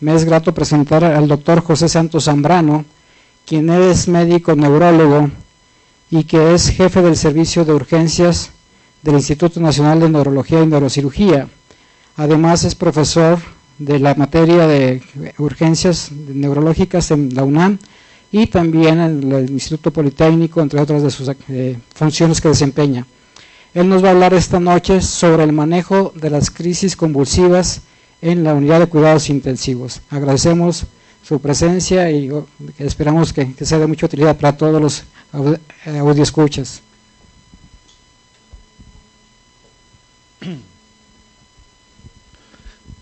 Me es grato presentar al doctor José Santos Zambrano, quien es médico neurólogo y que es jefe del servicio de urgencias del Instituto Nacional de Neurología y Neurocirugía. Además es profesor de la materia de urgencias neurológicas en la UNAM y también en el Instituto Politécnico, entre otras de sus funciones que desempeña. Él nos va a hablar esta noche sobre el manejo de las crisis convulsivas en la unidad de cuidados intensivos. Agradecemos su presencia y esperamos que sea de mucha utilidad para todos los audioescuchas.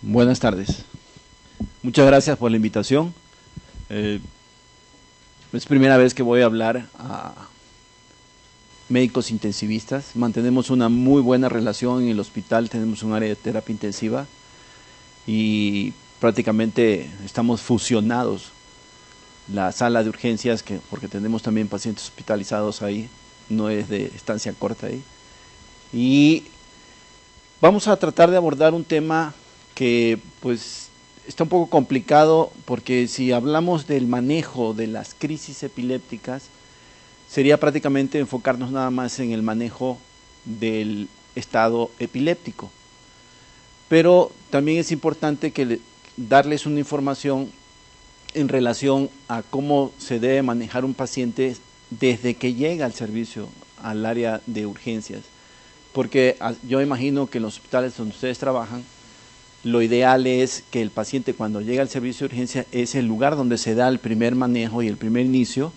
Buenas tardes. Muchas gracias por la invitación. Es primera vez que voy a hablar a médicos intensivistas. Mantenemos una muy buena relación en el hospital, tenemos un área de terapia intensiva y prácticamente estamos fusionados. La sala de urgencias, porque tenemos también pacientes hospitalizados ahí, no es de estancia corta ahí. Y vamos a tratar de abordar un tema que pues está un poco complicado, porque si hablamos del manejo de las crisis epilépticas, sería prácticamente enfocarnos nada más en el manejo del estado epiléptico. Pero también es importante darles una información en relación a cómo se debe manejar un paciente desde que llega al servicio, al área de urgencias. Porque yo imagino que en los hospitales donde ustedes trabajan, lo ideal es que el paciente cuando llega al servicio de urgencia es el lugar donde se da el primer manejo y el primer inicio,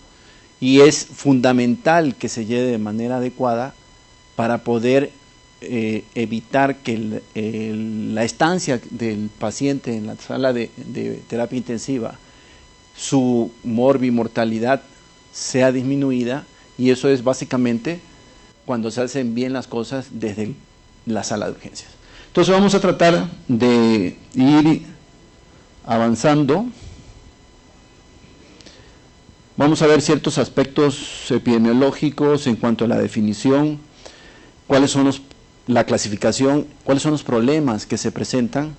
y es fundamental que se lleve de manera adecuada para poder evitar que la estancia del paciente en la sala de terapia intensiva, su morbimortalidad sea disminuida, y eso es básicamente cuando se hacen bien las cosas desde la sala de urgencias. Entonces vamos a tratar de ir avanzando. Vamos a ver ciertos aspectos epidemiológicos en cuanto a la definición, cuáles son la clasificación, cuáles son los problemas que se presentan,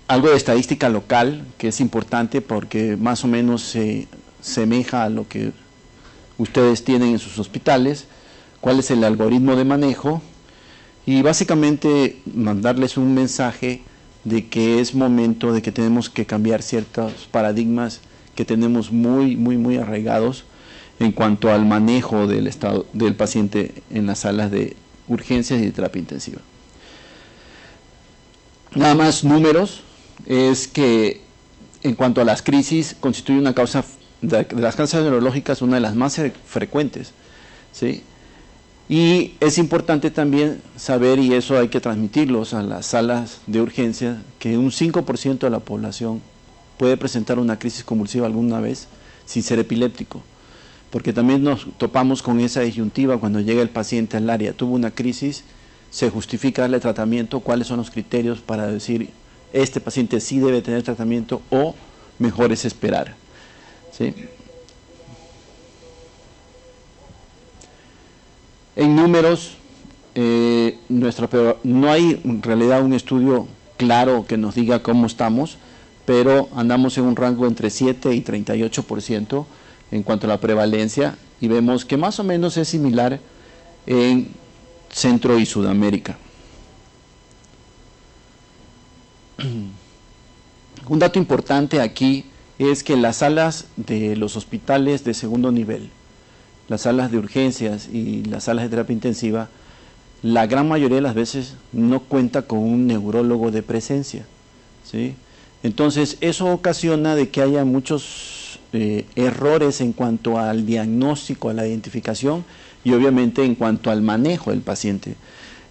algo de estadística local, que es importante porque más o menos se semeja a lo que ustedes tienen en sus hospitales, cuál es el algoritmo de manejo, y básicamente mandarles un mensaje de que es momento de que tenemos que cambiar ciertos paradigmas que tenemos muy arraigados en cuanto al manejo del estado del paciente en las salas de urgencias y de terapia intensiva. Nada más números, es que en cuanto a las crisis, constituye una causa, de las causas neurológicas, una de las más frecuentes, ¿sí? Y es importante también saber, y eso hay que transmitirlos a las salas de urgencia, que un 5% de la población puede presentar una crisis convulsiva alguna vez sin ser epiléptico, porque también nos topamos con esa disyuntiva cuando llega el paciente al área, tuvo una crisis, se justifica darle tratamiento, cuáles son los criterios para decir este paciente sí debe tener tratamiento o mejor es esperar, ¿sí? En números, no hay en realidad un estudio claro que nos diga cómo estamos, pero andamos en un rango entre 7 y 38% en cuanto a la prevalencia, y vemos que más o menos es similar en Centro y Sudamérica. Un dato importante aquí es que las salas de los hospitales de segundo nivel, las salas de urgencias y las salas de terapia intensiva, la gran mayoría de las veces no cuenta con un neurólogo de presencia, ¿sí? Entonces eso ocasiona de que haya muchos errores en cuanto al diagnóstico, a la identificación y obviamente en cuanto al manejo del paciente.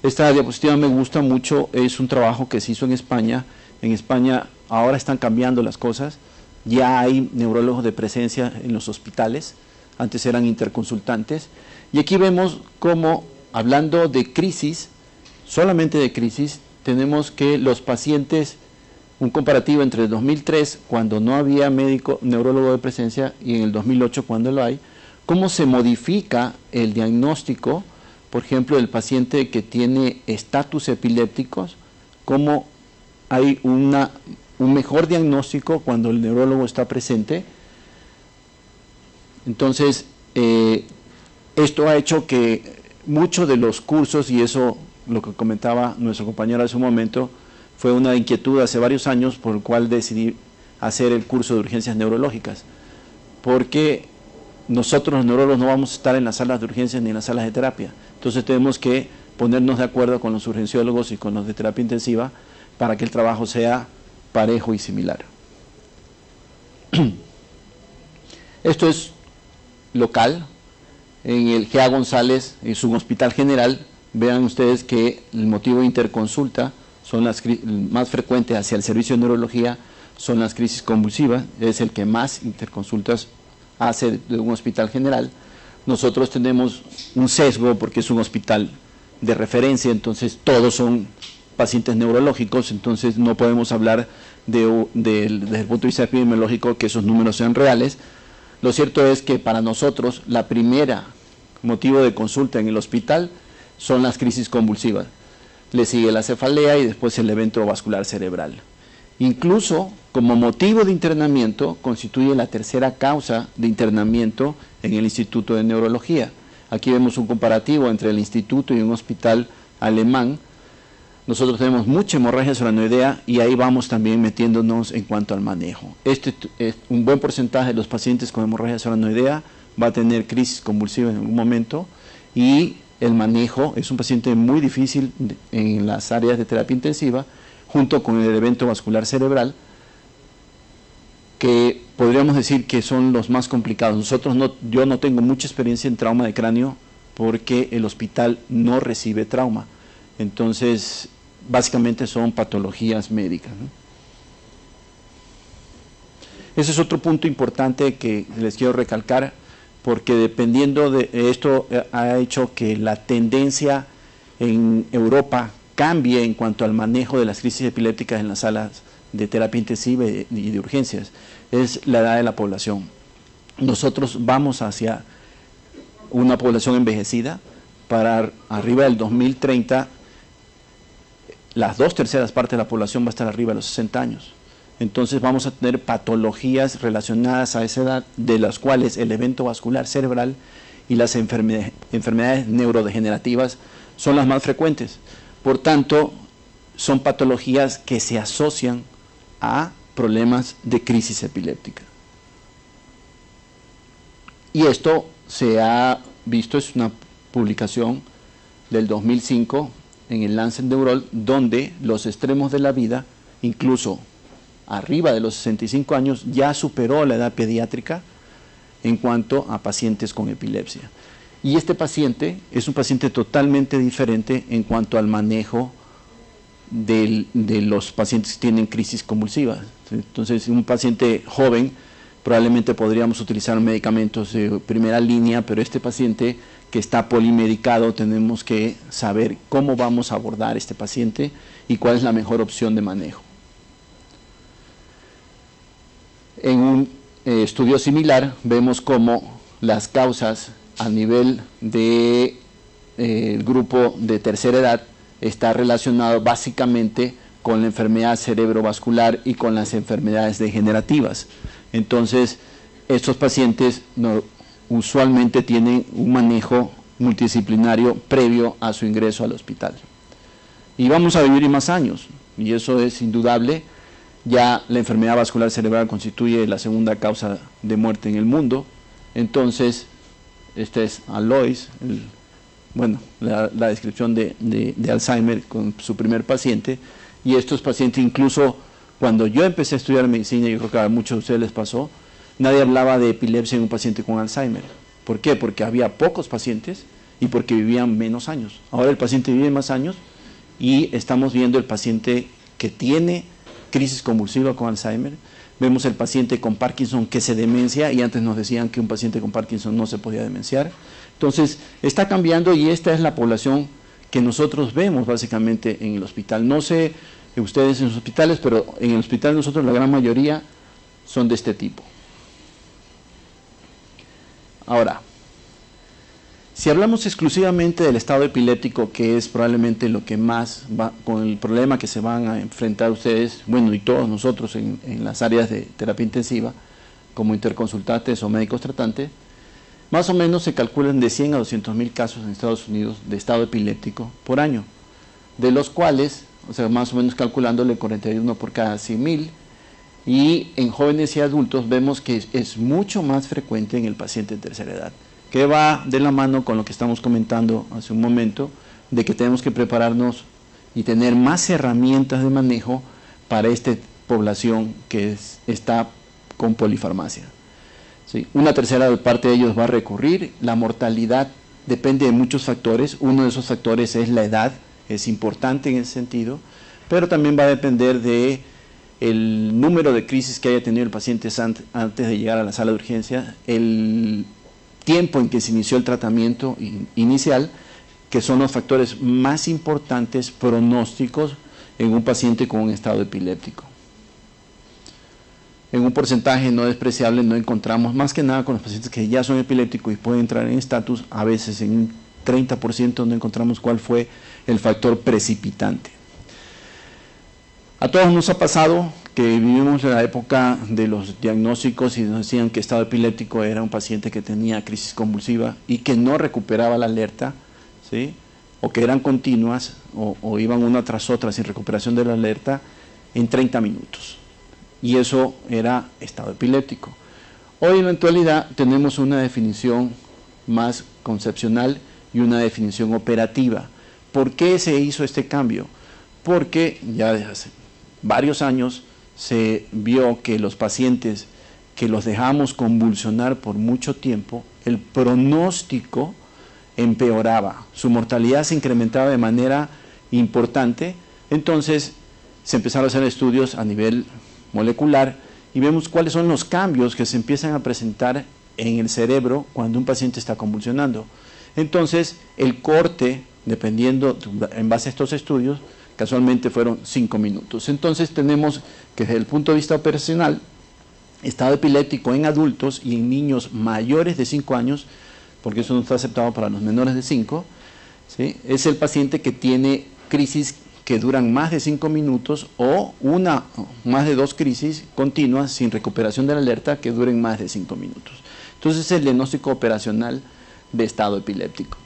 Esta diapositiva me gusta mucho, es un trabajo que se hizo en España. En España ahora están cambiando las cosas, ya hay neurólogos de presencia en los hospitales, antes eran interconsultantes, y aquí vemos cómo, hablando de crisis, solamente de crisis, tenemos que los pacientes, un comparativo entre el 2003, cuando no había médico neurólogo de presencia, y en el 2008, cuando lo hay, cómo se modifica el diagnóstico, por ejemplo, del paciente que tiene estatus epilépticos, cómo hay una un mejor diagnóstico cuando el neurólogo está presente. Entonces, esto ha hecho que muchos de los cursos, y eso lo que comentaba nuestro compañero hace un momento, fue una inquietud hace varios años por el cual decidí hacer el curso de urgencias neurológicas, porque nosotros los neurólogos no vamos a estar en las salas de urgencias ni en las salas de terapia, entonces tenemos que ponernos de acuerdo con los urgenciólogos y con los de terapia intensiva para que el trabajo sea parejo y similar. Esto es local, en el G.A. González, es un hospital general. Vean ustedes que el motivo de interconsulta son las más frecuentes hacia el servicio de neurología, son las crisis convulsivas, es el que más interconsultas hace de un hospital general. Nosotros tenemos un sesgo porque es un hospital de referencia, entonces todos son pacientes neurológicos, entonces no podemos hablar desde el punto de vista epidemiológico que esos números sean reales. Lo cierto es que para nosotros la primera motivo de consulta en el hospital son las crisis convulsivas. Le sigue la cefalea y después el evento vascular cerebral. Incluso como motivo de internamiento constituye la tercera causa de internamiento en el Instituto de Neurología. Aquí vemos un comparativo entre el instituto y un hospital alemán. Nosotros tenemos mucha hemorragia solenoidea y ahí vamos también metiéndonos en cuanto al manejo. Un buen porcentaje de los pacientes con hemorragia solenoidea va a tener crisis convulsiva en algún momento, y el manejo es un paciente muy difícil en las áreas de terapia intensiva, junto con el evento vascular cerebral, que podríamos decir que son los más complicados. Yo no tengo mucha experiencia en trauma de cráneo porque el hospital no recibe trauma. Entonces, básicamente son patologías médicas, ¿no? Ese es otro punto importante que les quiero recalcar, porque dependiendo de esto ha hecho que la tendencia en Europa cambie en cuanto al manejo de las crisis epilépticas en las salas de terapia intensiva y de urgencias. Es la edad de la población. Nosotros vamos hacia una población envejecida. Para arriba del 2030, las 2/3 partes de la población va a estar arriba de los 60 años. Entonces vamos a tener patologías relacionadas a esa edad, de las cuales el evento vascular cerebral y las enfermedades neurodegenerativas son las más frecuentes. Por tanto, son patologías que se asocian a problemas de crisis epiléptica. Y esto se ha visto, es una publicación del 2005 en el Lancet Neurology, donde los extremos de la vida, incluso arriba de los 65 años, ya superó la edad pediátrica en cuanto a pacientes con epilepsia. Y este paciente es un paciente totalmente diferente en cuanto al manejo de los pacientes que tienen crisis convulsivas. Entonces, un paciente joven probablemente podríamos utilizar medicamentos de primera línea, pero este paciente que está polimedicado tenemos que saber cómo vamos a abordar este paciente y cuál es la mejor opción de manejo. En un estudio similar vemos cómo las causas a nivel del grupo de tercera edad está relacionado básicamente con la enfermedad cerebrovascular y con las enfermedades degenerativas. Entonces, estos pacientes usualmente tienen un manejo multidisciplinario previo a su ingreso al hospital. Y vamos a vivir más años, y eso es indudable. Ya la enfermedad vascular cerebral constituye la segunda causa de muerte en el mundo. Entonces, este es Alois, la descripción de Alzheimer con su primer paciente. Y estos pacientes, incluso cuando yo empecé a estudiar medicina, yo creo que a muchos de ustedes les pasó, nadie hablaba de epilepsia en un paciente con Alzheimer. ¿Por qué? Porque había pocos pacientes y porque vivían menos años. Ahora el paciente vive más años y estamos viendo el paciente que tiene crisis convulsiva con Alzheimer. Vemos el paciente con Parkinson que se demencia, y antes nos decían que un paciente con Parkinson no se podía demenciar. Entonces, está cambiando, y esta es la población que nosotros vemos básicamente en el hospital. No sé ustedes en los hospitales, pero en el hospital nosotros la gran mayoría son de este tipo. Ahora, Si hablamos exclusivamente del estado epiléptico, que es probablemente lo que más va, con el problema que se van a enfrentar ustedes, bueno, y todos nosotros en las áreas de terapia intensiva, como interconsultantes o médicos tratantes, más o menos se calculan de 100 a 200.000 casos en Estados Unidos de estado epiléptico por año, de los cuales, o sea, más o menos calculándole 41 por cada 100.000, y en jóvenes y adultos vemos que es mucho más frecuente en el paciente de tercera edad, que va de la mano con lo que estamos comentando hace un momento, de que tenemos que prepararnos y tener más herramientas de manejo para esta población que está con polifarmacia. ¿Sí? Una tercera parte de ellos va a recurrir. La mortalidad depende de muchos factores. Uno de esos factores es la edad, es importante en ese sentido, pero también va a depender de el número de crisis que haya tenido el paciente antes de llegar a la sala de urgencia, el tiempo en que se inició el tratamiento inicial, que son los factores más importantes pronósticos en un paciente con un estado epiléptico. En un porcentaje no despreciable no encontramos, más que nada con los pacientes que ya son epilépticos y pueden entrar en estatus, a veces en un 30% no encontramos cuál fue el factor precipitante. A todos nos ha pasado que vivimos en la época de los diagnósticos y nos decían que estado epiléptico era un paciente que tenía crisis convulsiva y que no recuperaba la alerta, ¿sí? O que eran continuas o iban una tras otra sin recuperación de la alerta en 30 minutos. Y eso era estado epiléptico. Hoy en la actualidad tenemos una definición más concepcional y una definición operativa. ¿Por qué se hizo este cambio? Porque ya desde hace varios años se vio que los pacientes que los dejamos convulsionar por mucho tiempo, el pronóstico empeoraba, su mortalidad se incrementaba de manera importante. Entonces se empezaron a hacer estudios a nivel molecular y vemos cuáles son los cambios que se empiezan a presentar en el cerebro cuando un paciente está convulsionando. Entonces el corte, dependiendo en base a estos estudios, casualmente fueron 5 minutos. Entonces tenemos que desde el punto de vista operacional, estado epiléptico en adultos y en niños mayores de 5 años, porque eso no está aceptado para los menores de 5, ¿sí? Es el paciente que tiene crisis que duran más de 5 minutos o más de 2 crisis continuas sin recuperación de la alerta que duren más de 5 minutos. Entonces es el diagnóstico operacional de estado epiléptico.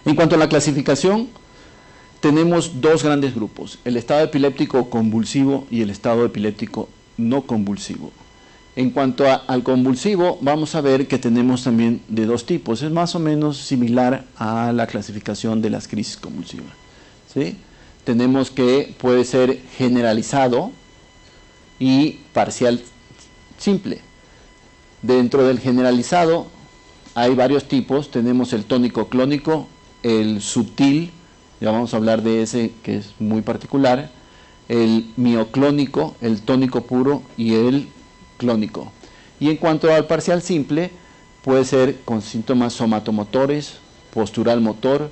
En cuanto a la clasificación, tenemos dos grandes grupos, el estado epiléptico convulsivo y el estado epiléptico no convulsivo. En cuanto al convulsivo, vamos a ver que tenemos también de dos tipos, es más o menos similar a la clasificación de las crisis convulsivas, ¿sí? Tenemos que puede ser generalizado y parcial simple. Dentro del generalizado hay varios tipos, tenemos el tónico clónico, el sutil, ya vamos a hablar de ese que es muy particular, el mioclónico, el tónico puro y el clónico. Y en cuanto al parcial simple, puede ser con síntomas somatomotores, postural motor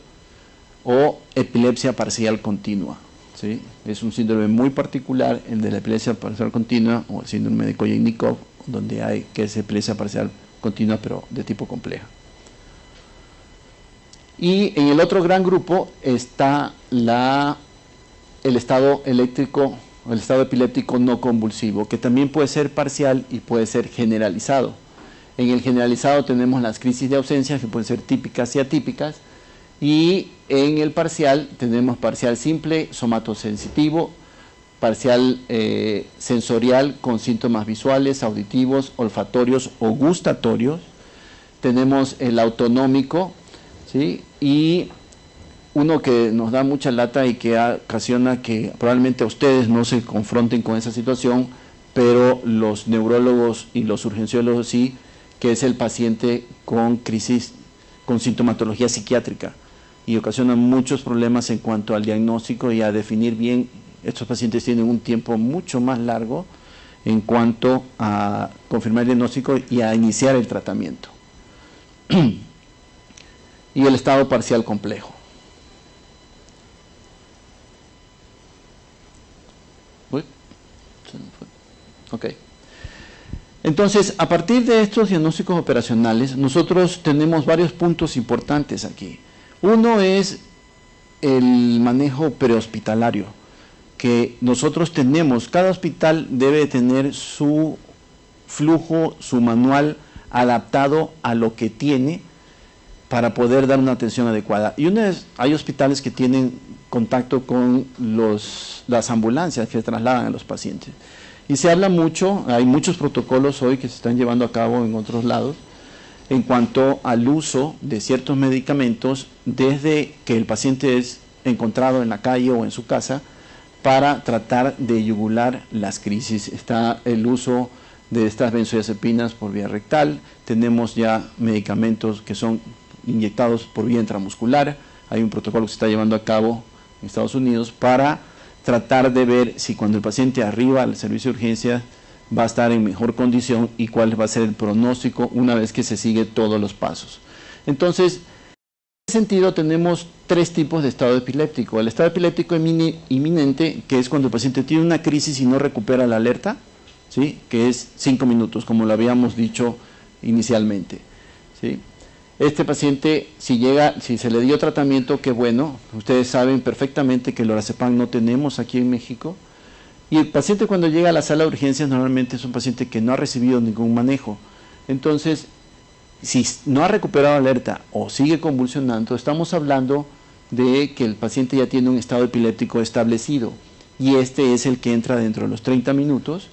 o epilepsia parcial continua, ¿sí? Es un síndrome muy particular, el de la epilepsia parcial continua o el síndrome de Koyénnikov, donde hay que es epilepsia parcial continua pero de tipo compleja. Y en el otro gran grupo está el estado eléctrico, el estado epiléptico no convulsivo, que también puede ser parcial y puede ser generalizado. En el generalizado tenemos las crisis de ausencia, que pueden ser típicas y atípicas, y en el parcial tenemos parcial simple, somatosensitivo, parcial sensorial con síntomas visuales, auditivos, olfatorios o gustatorios. Tenemos el autonómico, ¿sí? Y uno que nos da mucha lata y que ocasiona que probablemente a ustedes no se confronten con esa situación, pero los neurólogos y los urgenciólogos sí, que es el paciente con crisis, con sintomatología psiquiátrica, y ocasiona muchos problemas en cuanto al diagnóstico y a definir bien. Estos pacientes tienen un tiempo mucho más largo en cuanto a confirmar el diagnóstico y a iniciar el tratamiento. Y el estado parcial complejo. Ok. Entonces, a partir de estos diagnósticos operacionales, nosotros tenemos varios puntos importantes aquí. Uno es el manejo prehospitalario, que nosotros tenemos, cada hospital debe tener su flujo, su manual adaptado a lo que tiene para poder dar una atención adecuada. Y hay hospitales que tienen contacto con las ambulancias que trasladan a los pacientes. Y se habla mucho, hay muchos protocolos hoy que se están llevando a cabo en otros lados, en cuanto al uso de ciertos medicamentos desde que el paciente es encontrado en la calle o en su casa para tratar de yugular las crisis. Está el uso de estas benzodiazepinas por vía rectal, tenemos ya medicamentos que son inyectados por vía intramuscular, hay un protocolo que se está llevando a cabo en Estados Unidos para tratar de ver si cuando el paciente arriba al servicio de urgencia va a estar en mejor condición y cuál va a ser el pronóstico una vez que se sigue todos los pasos. Entonces, en ese sentido tenemos tres tipos de estado epiléptico. El estado epiléptico inminente, que es cuando el paciente tiene una crisis y no recupera la alerta, ¿sí?, que es 5 minutos, como lo habíamos dicho inicialmente, ¿sí? Este paciente, si se le dio tratamiento, qué bueno, ustedes saben perfectamente que el lorazepam no tenemos aquí en México, y el paciente cuando llega a la sala de urgencias normalmente es un paciente que no ha recibido ningún manejo. Entonces, si no ha recuperado alerta o sigue convulsionando, estamos hablando de que el paciente ya tiene un estado epiléptico establecido, y este es el que entra dentro de los 30 minutos,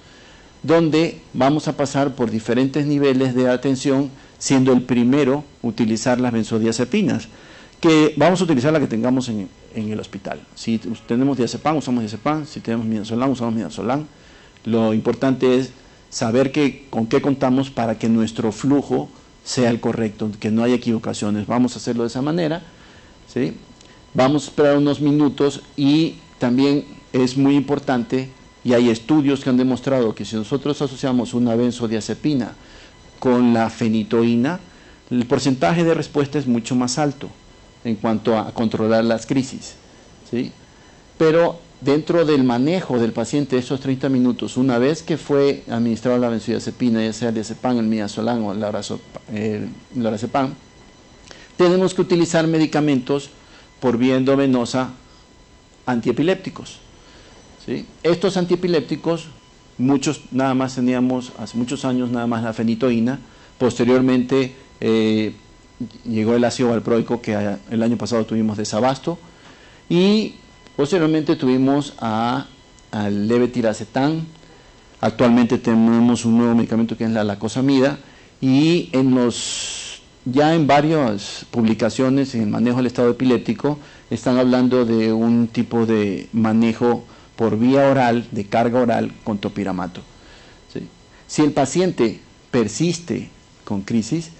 donde vamos a pasar por diferentes niveles de atención, siendo el primero utilizar las benzodiazepinas, que vamos a utilizar la que tengamos en el hospital. Si tenemos diazepam, usamos diazepam; si tenemos midazolam, usamos midazolam. Lo importante es saber con qué contamos para que nuestro flujo sea el correcto, que no haya equivocaciones. Vamos a hacerlo de esa manera, ¿sí? Vamos a esperar unos minutos, y también es muy importante, y hay estudios que han demostrado que si nosotros asociamos una benzodiazepina con la fenitoína, el porcentaje de respuesta es mucho más alto en cuanto a controlar las crisis, ¿sí? Pero dentro del manejo del paciente esos 30 minutos, una vez que fue administrada la benzodiazepina, ya sea el diazepam, el midazolam o el lorazepam, tenemos que utilizar medicamentos por vía endovenosa antiepilépticos, ¿sí? Estos antiepilépticos, muchos nada más teníamos, hace muchos años nada más la fenitoína, posteriormente llegó el ácido valproico, que el año pasado tuvimos desabasto, y posteriormente tuvimos al levetiracetam. Actualmente tenemos un nuevo medicamento que es la lacosamida, y ya en varias publicaciones en el manejo del estado epiléptico están hablando de un tipo de manejo por vía oral, de carga oral, con topiramato, ¿sí? Si el paciente persiste con crisis,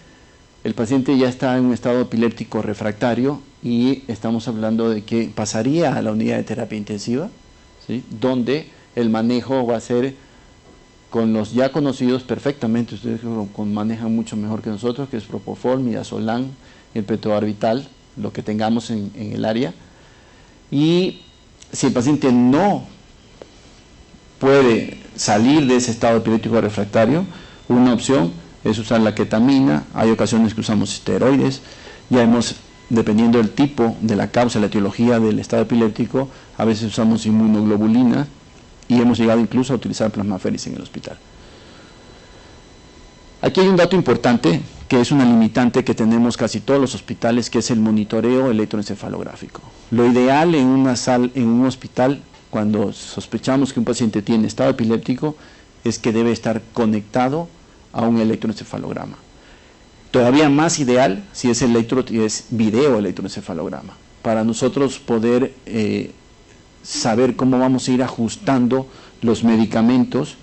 el paciente ya está en un estado epiléptico refractario, y estamos hablando de que pasaría a la unidad de terapia intensiva, ¿sí?, donde el manejo va a ser con los ya conocidos perfectamente, ustedes manejan mucho mejor que nosotros, que es propofol, midazolam, el pentobarbital, lo que tengamos en el área. Y si el paciente no puede salir de ese estado epiléptico refractario, una opción es usar la ketamina. Hay ocasiones que usamos esteroides. Dependiendo del tipo, de la causa, la etiología del estado epiléptico, a veces usamos inmunoglobulina, y hemos llegado incluso a utilizar plasmaféresis en el hospital. Aquí hay un dato importante, que es una limitante que tenemos casi todos los hospitales, que es el monitoreo electroencefalográfico. Lo ideal en un hospital, cuando sospechamos que un paciente tiene estado epiléptico, es que debe estar conectado a un electroencefalograma. Todavía más ideal si es video electroencefalograma, para nosotros poder saber cómo vamos a ir ajustando los medicamentos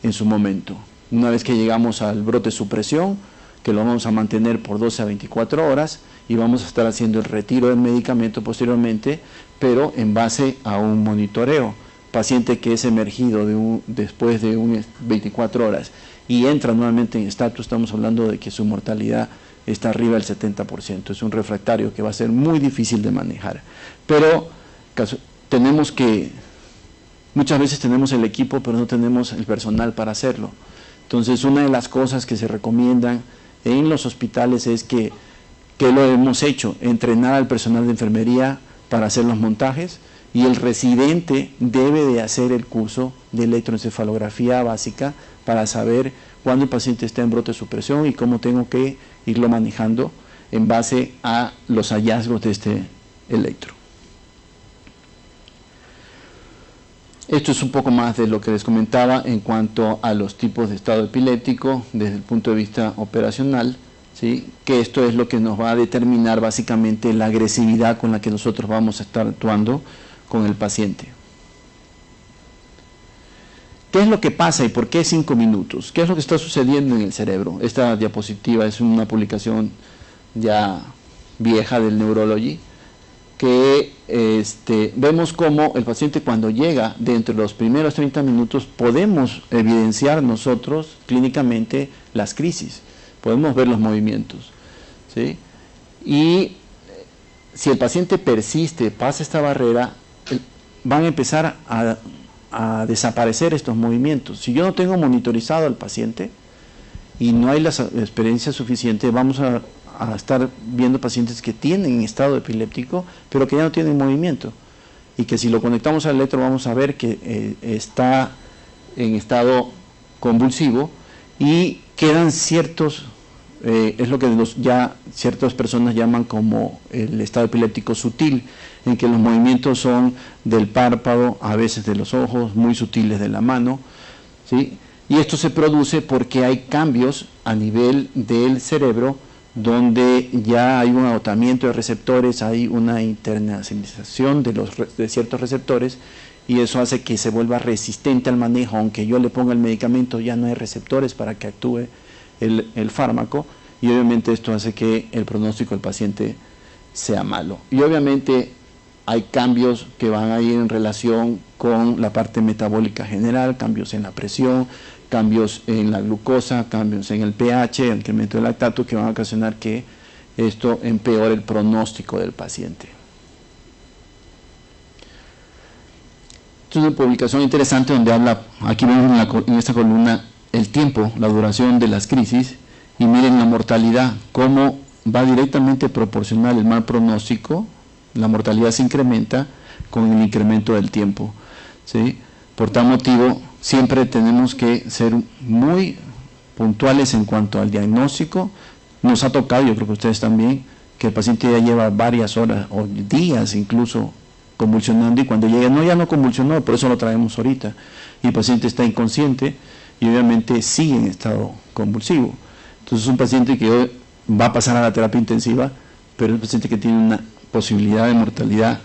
en su momento. Una vez que llegamos al brote de supresión, que lo vamos a mantener por 12 a 24 horas, y vamos a estar haciendo el retiro del medicamento posteriormente, pero en base a un monitoreo. Paciente que es emergido después de 24 horas y entra nuevamente en estatus, estamos hablando de que su mortalidad está arriba del 70%. Es un refractario que va a ser muy difícil de manejar. Pero muchas veces tenemos el equipo, pero no tenemos el personal para hacerlo. Entonces, una de las cosas que se recomiendan en los hospitales es que lo hemos hecho, entrenar al personal de enfermería para hacer los montajes, y el residente debe de hacer el curso de electroencefalografía básica para saber cuándo el paciente está en brote de supresión y cómo tengo que irlo manejando en base a los hallazgos de este electro. Esto es un poco más de lo que les comentaba en cuanto a los tipos de estado epiléptico desde el punto de vista operacional, ¿sí? Que esto es lo que nos va a determinar básicamente la agresividad con la que nosotros vamos a estar actuando con el paciente. ¿Qué es lo que pasa y por qué 5 minutos? ¿Qué es lo que está sucediendo en el cerebro? Esta diapositiva es una publicación ya vieja del Neurology, que vemos cómo el paciente, cuando llega dentro de los primeros 30 minutos, podemos evidenciar nosotros clínicamente las crisis, podemos ver los movimientos, ¿sí? Y si el paciente persiste, pasa esta barrera, van a empezar a desaparecer estos movimientos. Si yo no tengo monitorizado al paciente y no hay la experiencia suficiente, vamos a estar viendo pacientes que tienen estado epiléptico, pero que ya no tienen movimiento, y que si lo conectamos al electro vamos a ver que está en estado convulsivo, y quedan ciertos, es lo que ciertas personas llaman como el estado epiléptico sutil, en que los movimientos son del párpado, a veces de los ojos, muy sutiles de la mano, ¿sí? Y esto se produce porque hay cambios a nivel del cerebro, donde ya hay un agotamiento de receptores, hay una internacionalización de ciertos receptores, y eso hace que se vuelva resistente al manejo. Aunque yo le ponga el medicamento, ya no hay receptores para que actúe el fármaco, y obviamente esto hace que el pronóstico del paciente sea malo. Y obviamente hay cambios que van a ir en relación con la parte metabólica general, cambios en la presión, cambios en la glucosa, cambios en el pH, el incremento del lactato, que van a ocasionar que esto empeore el pronóstico del paciente. Esta es una publicación interesante donde habla, aquí vemos en esta columna, el tiempo, la duración de las crisis, y miren la mortalidad, cómo va directamente proporcional el mal pronóstico. La mortalidad se incrementa con el incremento del tiempo, ¿sí? Por tal motivo, siempre tenemos que ser muy puntuales en cuanto al diagnóstico. Nos ha tocado, yo creo que ustedes también, que el paciente ya lleva varias horas o días incluso convulsionando, y cuando llega, ya no convulsionó, por eso lo traemos ahorita, y el paciente está inconsciente y obviamente sigue en estado convulsivo. Entonces es un paciente que va a pasar a la terapia intensiva, pero es un paciente que tiene una posibilidad de mortalidad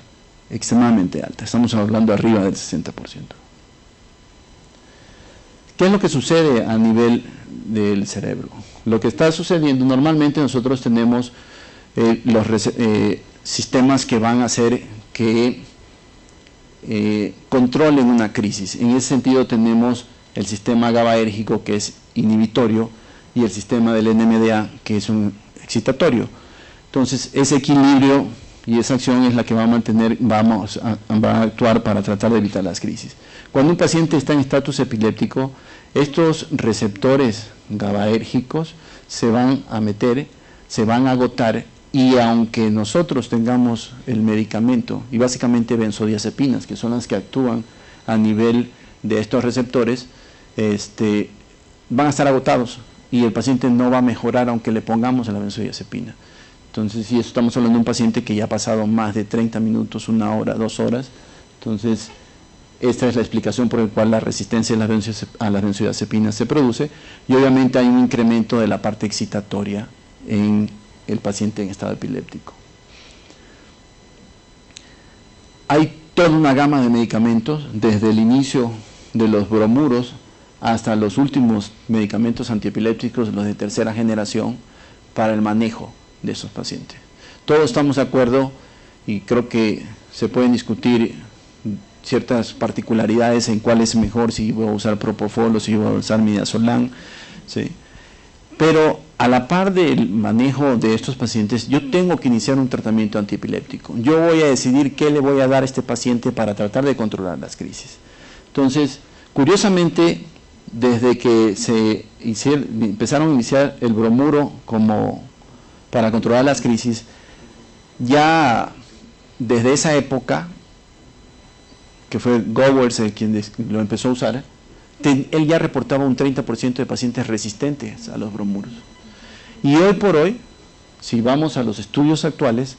extremadamente alta, estamos hablando arriba del 60%. ¿Qué es lo que sucede a nivel del cerebro? Lo que está sucediendo, normalmente nosotros tenemos los sistemas que van a hacer que controlen una crisis. En ese sentido tenemos el sistema GABAérgico, que es inhibitorio, y el sistema del NMDA, que es un excitatorio. Entonces, ese equilibrio y esa acción es la que va a mantener, va a actuar para tratar de evitar las crisis. Cuando un paciente está en estatus epiléptico, estos receptores GABAérgicos se van a meter, se van a agotar, y aunque nosotros tengamos el medicamento, y básicamente benzodiazepinas, que son las que actúan a nivel de estos receptores, van a estar agotados, y el paciente no va a mejorar aunque le pongamos la benzodiazepina. Entonces, si estamos hablando de un paciente que ya ha pasado más de 30 minutos, 1 hora, 2 horas, entonces esta es la explicación por la cual la resistencia a las benzodiazepinas se produce, y obviamente hay un incremento de la parte excitatoria en el paciente en estado epiléptico. Hay toda una gama de medicamentos, desde el inicio de los bromuros hasta los últimos medicamentos antiepilépticos, los de tercera generación, para el manejo de esos pacientes. Todos estamos de acuerdo, y creo que se pueden discutir ciertas particularidades en cuál es mejor, si voy a usar propofol o si voy a usar midazolam, ¿sí? Pero a la par del manejo de estos pacientes, yo tengo que iniciar un tratamiento antiepiléptico. Yo voy a decidir qué le voy a dar a este paciente para tratar de controlar las crisis. Entonces, curiosamente, desde que empezaron a iniciar el bromuro como para controlar las crisis, ya desde esa época, que fue Gowers quien lo empezó a usar, él ya reportaba un 30% de pacientes resistentes a los bromuros. Y hoy por hoy, si vamos a los estudios actuales,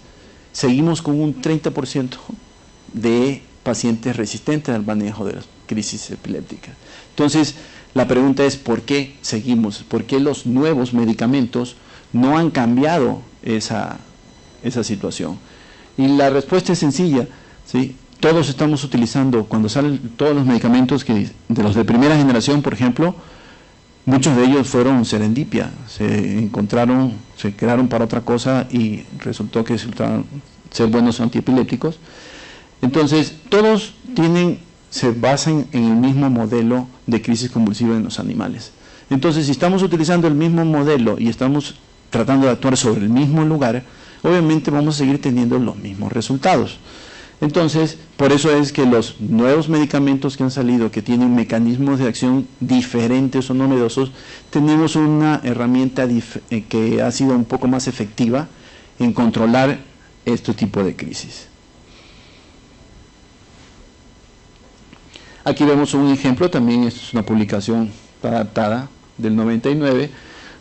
seguimos con un 30% de pacientes resistentes al manejo de las crisis epilépticas. Entonces, la pregunta es, ¿por qué seguimos? ¿Por qué los nuevos medicamentos no han cambiado esa situación? Y la respuesta es sencilla, ¿sí? Todos estamos utilizando, cuando salen todos los medicamentos de los de primera generación, por ejemplo, muchos de ellos fueron serendipia, se crearon para otra cosa y resultó que resultaron ser buenos antiepilépticos. Entonces, todos se basan en el mismo modelo de crisis convulsiva en los animales. Entonces, si estamos utilizando el mismo modelo y estamos tratando de actuar sobre el mismo lugar, obviamente vamos a seguir teniendo los mismos resultados. Entonces, por eso es que los nuevos medicamentos que han salido, que tienen mecanismos de acción diferentes o novedosos, tenemos una herramienta que ha sido un poco más efectiva en controlar este tipo de crisis. Aquí vemos un ejemplo, también esto es una publicación adaptada del 99,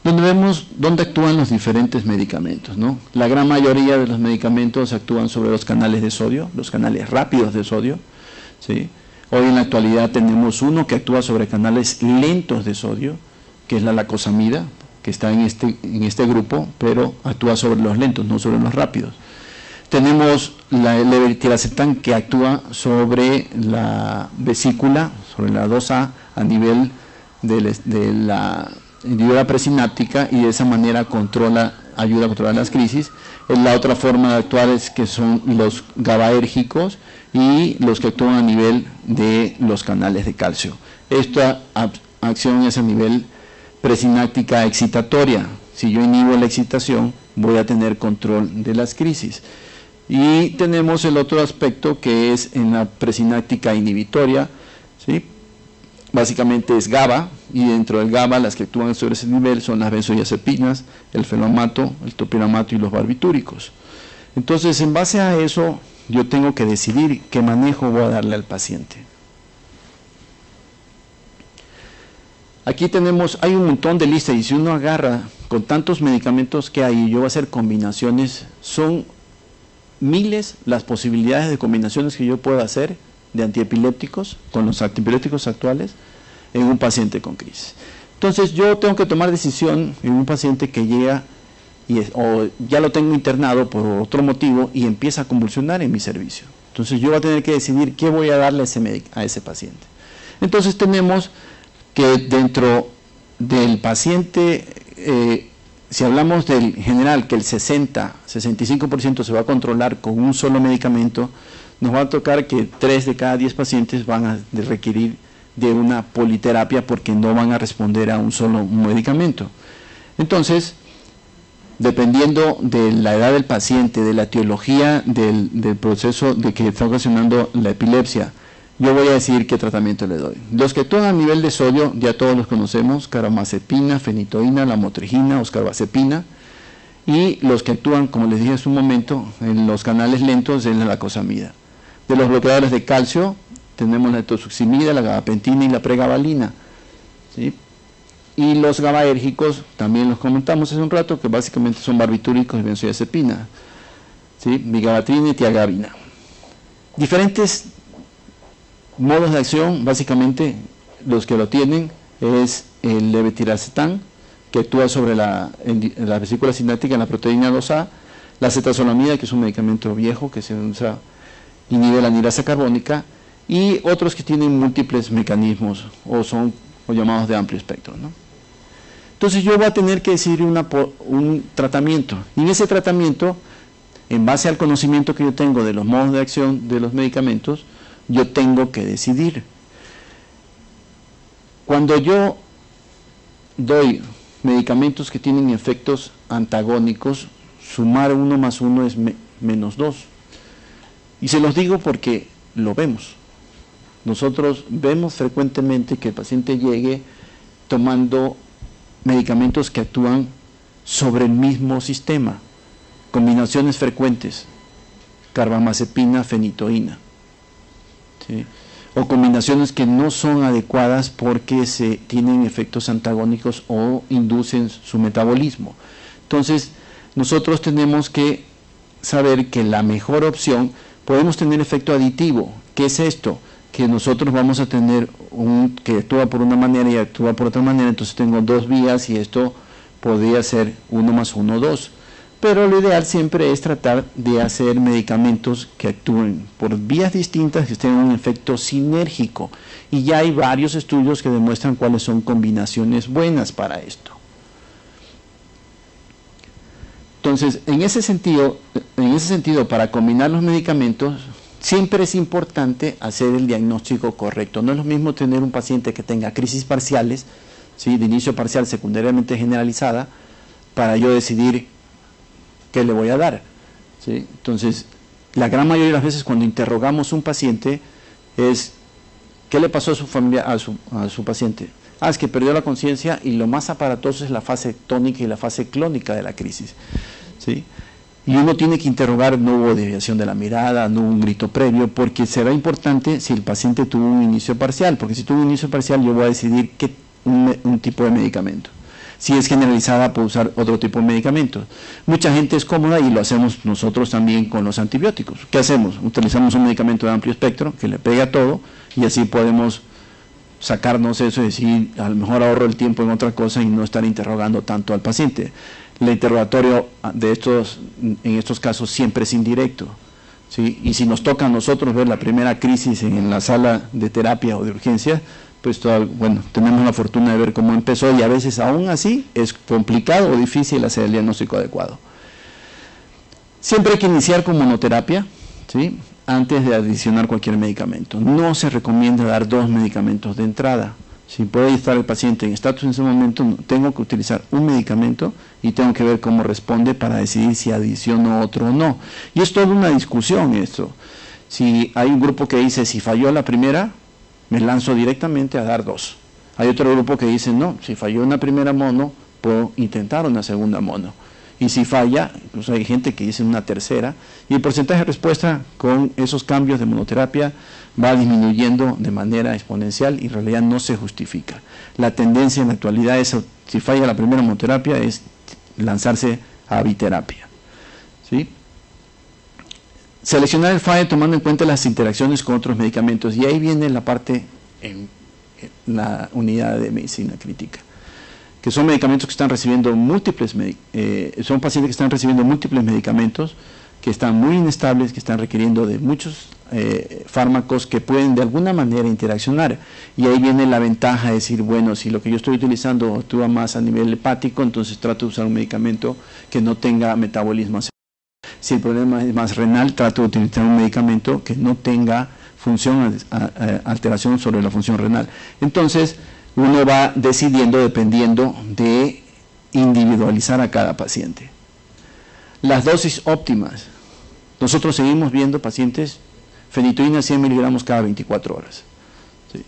donde vemos dónde actúan los diferentes medicamentos, ¿no? La gran mayoría de los medicamentos actúan sobre los canales de sodio, los canales rápidos de sodio, ¿sí? Hoy en la actualidad tenemos uno que actúa sobre canales lentos de sodio, que es la lacosamida, que está en este grupo, pero actúa sobre los lentos, no sobre los rápidos. Tenemos el levetiracetam, que actúa sobre la vesícula, sobre la 2A, a nivel de la hendidura presináptica, y de esa manera ayuda a controlar las crisis. La otra forma de actuar es que son los GABAérgicos y los que actúan a nivel de los canales de calcio. Esta acción es a nivel presináptica excitatoria. Si yo inhibo la excitación, voy a tener control de las crisis. Y tenemos el otro aspecto, que es en la presináptica inhibitoria, ¿sí? Básicamente es GABA, y dentro del GABA las que actúan sobre ese nivel son las benzodiazepinas, el felamato, el topiramato y los barbitúricos. Entonces, en base a eso, yo tengo que decidir qué manejo voy a darle al paciente. Aquí hay un montón de listas, y si uno agarra con tantos medicamentos que hay, yo voy a hacer combinaciones, son miles las posibilidades de combinaciones que yo puedo hacer de antiepilépticos con los antiepilépticos actuales en un paciente con crisis. Entonces, yo tengo que tomar decisión en un paciente que llega o ya lo tengo internado por otro motivo y empieza a convulsionar en mi servicio. Entonces, yo voy a tener que decidir qué voy a darle a ese paciente. Entonces, tenemos que dentro del paciente, si hablamos del general, que el 65% se va a controlar con un solo medicamento, nos va a tocar que 3 de cada 10 pacientes van a requerir de una politerapia porque no van a responder a un solo medicamento. Entonces, dependiendo de la edad del paciente, de la etiología del proceso de que está ocasionando la epilepsia, yo voy a decir qué tratamiento le doy. Los que actúan a nivel de sodio, ya todos los conocemos: carbamazepina, fenitoína, lamotrigina, oscarbazepina. Y los que actúan, como les dije hace un momento, en los canales lentos, es la lacosamida. De los bloqueadores de calcio, tenemos la etosuximida, la gabapentina y la pregabalina, ¿sí? Y los GABAérgicos, también los comentamos hace un rato, que básicamente son barbitúricos y benzodiazepina, ¿sí? Vigabatrina y tiagabina. Diferentes modos de acción, básicamente los que lo tienen es el levetiracetam, que actúa sobre la vesícula sináptica en la proteína 2A, la cetazolamida, que es un medicamento viejo que se usa, inhibe la anhidrasa carbónica, y otros que tienen múltiples mecanismos o son llamados de amplio espectro, ¿no? Entonces, yo voy a tener que decidir un tratamiento, y en ese tratamiento, en base al conocimiento que yo tengo de los modos de acción de los medicamentos, yo tengo que decidir. Cuando yo doy medicamentos que tienen efectos antagónicos, sumar 1 más 1 es menos 2. Y se los digo porque lo vemos. Nosotros vemos frecuentemente que el paciente llegue tomando medicamentos que actúan sobre el mismo sistema, combinaciones frecuentes, carbamazepina, fenitoína, ¿sí? O combinaciones que no son adecuadas porque tienen efectos antagónicos o inducen su metabolismo. Entonces, nosotros tenemos que saber que la mejor opción, podemos tener efecto aditivo. ¿Qué es esto? Que nosotros vamos a tener que actúa por una manera y actúa por otra manera, entonces tengo dos vías y esto podría ser 1 más 1, 2. Pero lo ideal siempre es tratar de hacer medicamentos que actúen por vías distintas, que tengan un efecto sinérgico. Y ya hay varios estudios que demuestran cuáles son combinaciones buenas para esto. Entonces, en ese sentido, para combinar los medicamentos, siempre es importante hacer el diagnóstico correcto. No es lo mismo tener un paciente que tenga crisis parciales, ¿sí?, de inicio parcial secundariamente generalizada, para yo decidir qué le voy a dar, ¿sí? Entonces, la gran mayoría de las veces cuando interrogamos a un paciente es, ¿qué le pasó a su familia, a su paciente? Es que perdió la conciencia y lo más aparatoso es la fase tónica y la fase clónica de la crisis, ¿sí? Y uno tiene que interrogar, no hubo desviación de la mirada, no hubo un grito previo, porque será importante si el paciente tuvo un inicio parcial, porque si tuvo un inicio parcial yo voy a decidir un tipo de medicamento. Si es generalizada, puedo usar otro tipo de medicamentos. Mucha gente es cómoda y lo hacemos nosotros también con los antibióticos. ¿Qué hacemos? Utilizamos un medicamento de amplio espectro que le pega a todo y así podemos sacarnos eso y decir, a lo mejor ahorro el tiempo en otra cosa y no estar interrogando tanto al paciente. El interrogatorio en estos casos siempre es indirecto, ¿sí? Y si nos toca a nosotros ver la primera crisis en la sala de terapia o de urgencia, pues bueno, tenemos la fortuna de ver cómo empezó y a veces aún así es complicado o difícil hacer el diagnóstico adecuado. Siempre hay que iniciar con monoterapia, ¿sí?, antes de adicionar cualquier medicamento. No se recomienda dar 2 medicamentos de entrada. Si puede estar el paciente en estatus en ese momento, tengo que utilizar un medicamento y tengo que ver cómo responde para decidir si adiciono otro o no. Y es toda una discusión esto. Si hay un grupo que dice, si falló la primera, me lanzo directamente a dar 2. Hay otro grupo que dice, no, si falló una primera mono, puedo intentar una segunda mono. Y si falla, incluso hay gente que dice una tercera, y el porcentaje de respuesta con esos cambios de monoterapia va disminuyendo de manera exponencial y en realidad no se justifica. La tendencia en la actualidad es, si falla la primera monoterapia, es lanzarse a biterapia, ¿sí? Seleccionar el FAE tomando en cuenta las interacciones con otros medicamentos, y ahí viene la parte en la unidad de medicina crítica, que son medicamentos que están recibiendo son pacientes que están recibiendo múltiples medicamentos, que están muy inestables, que están requiriendo de muchos fármacos que pueden de alguna manera interaccionar, y ahí viene la ventaja de decir, bueno, si lo que yo estoy utilizando actúa más a nivel hepático, entonces trato de usar un medicamento que no tenga metabolismo acelerado. Si el problema es más renal, trato de utilizar un medicamento que no tenga alteración sobre la función renal. Entonces, uno va decidiendo dependiendo de individualizar a cada paciente. Las dosis óptimas. Nosotros seguimos viendo pacientes fenitoína 100 miligramos cada 24 horas. ¿Sí?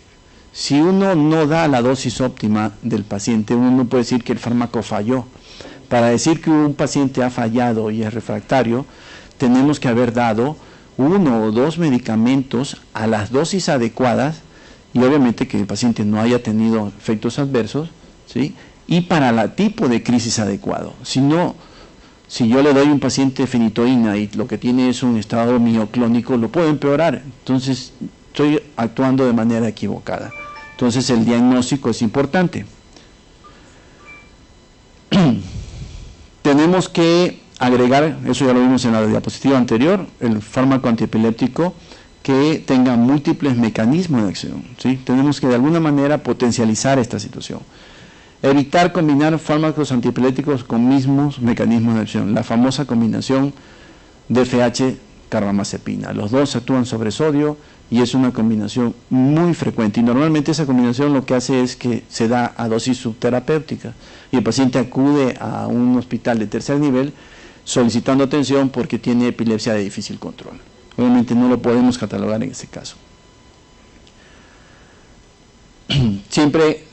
Si uno no da la dosis óptima del paciente, uno no puede decir que el fármaco falló. Para decir que un paciente ha fallado y es refractario, tenemos que haber dado 1 o 2 medicamentos a las dosis adecuadas, y obviamente que el paciente no haya tenido efectos adversos, ¿sí?, y para el tipo de crisis adecuado. Si no, si yo le doy a un paciente fenitoína y lo que tiene es un estado mioclónico, lo puedo empeorar, entonces estoy actuando de manera equivocada. Entonces el diagnóstico es importante. Tenemos que agregar, eso ya lo vimos en la diapositiva anterior, el fármaco antiepiléptico que tenga múltiples mecanismos de acción, ¿sí? Tenemos que de alguna manera potencializar esta situación. Evitar combinar fármacos antiepilépticos con mismos mecanismos de acción, la famosa combinación DFH-carbamazepina. Los dos actúan sobre sodio y es una combinación muy frecuente, y normalmente esa combinación lo que hace es que se da a dosis subterapéutica y el paciente acude a un hospital de tercer nivel solicitando atención porque tiene epilepsia de difícil control. Obviamente no lo podemos catalogar en ese caso. siempre,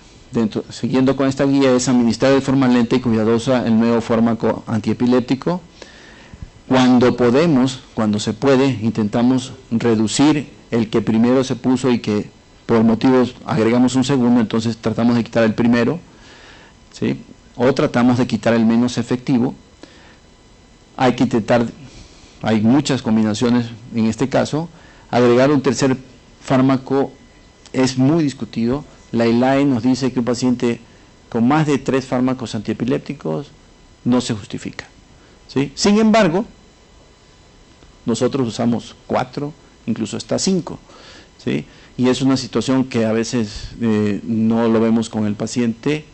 siguiendo con esta guía, es administrar de forma lenta y cuidadosa el nuevo fármaco antiepiléptico. Cuando podemos, cuando se puede, intentamos reducir el que primero se puso y que por motivos agregamos un segundo, entonces tratamos de quitar el primero, ¿sí? O tratamos de quitar el menos efectivo. Hay que intentar, hay muchas combinaciones en este caso. Agregar un tercer fármaco es muy discutido. La ILAE nos dice que un paciente con más de 3 fármacos antiepilépticos no se justifica, ¿sí? Sin embargo, nosotros usamos 4, incluso hasta 5, ¿sí? Y es una situación que a veces no lo vemos con el paciente,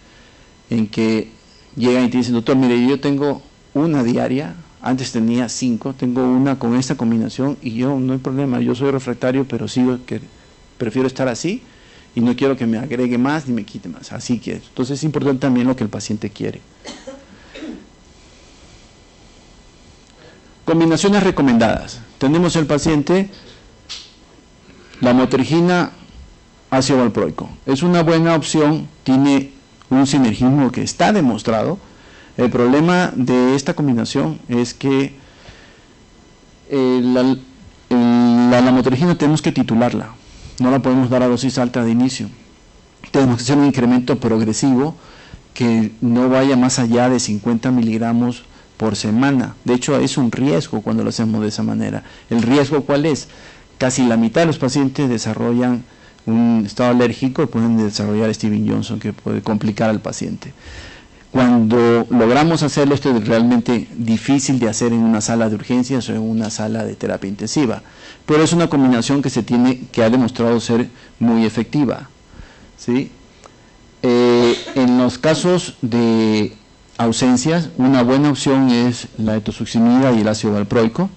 en que llegan y te dicen, doctor, mire, yo tengo una diaria, antes tenía 5, tengo una con esta combinación y yo no hay problema, yo soy refractario, pero sigo que prefiero estar así y no quiero que me agregue más ni me quite más, así que entonces es importante también lo que el paciente quiere. Combinaciones recomendadas. Tenemos el paciente lamotrigina, ácido valproico. Es una buena opción, tiene un sinergismo que está demostrado. El problema de esta combinación es que la lamotrigina tenemos que titularla, no la podemos dar a dosis alta de inicio. Tenemos que hacer un incremento progresivo que no vaya más allá de 50 miligramos por semana. De hecho, es un riesgo cuando lo hacemos de esa manera. ¿El riesgo cuál es? Casi la mitad de los pacientes desarrollan un estado alérgico y pueden desarrollar Steven Johnson, que puede complicar al paciente. Cuando logramos hacerlo, esto es realmente difícil de hacer en una sala de urgencias o en una sala de terapia intensiva, pero es una combinación que ha demostrado ser muy efectiva, ¿sí? En los casos de ausencias, una buena opción es la etosuximida y el ácido valproico.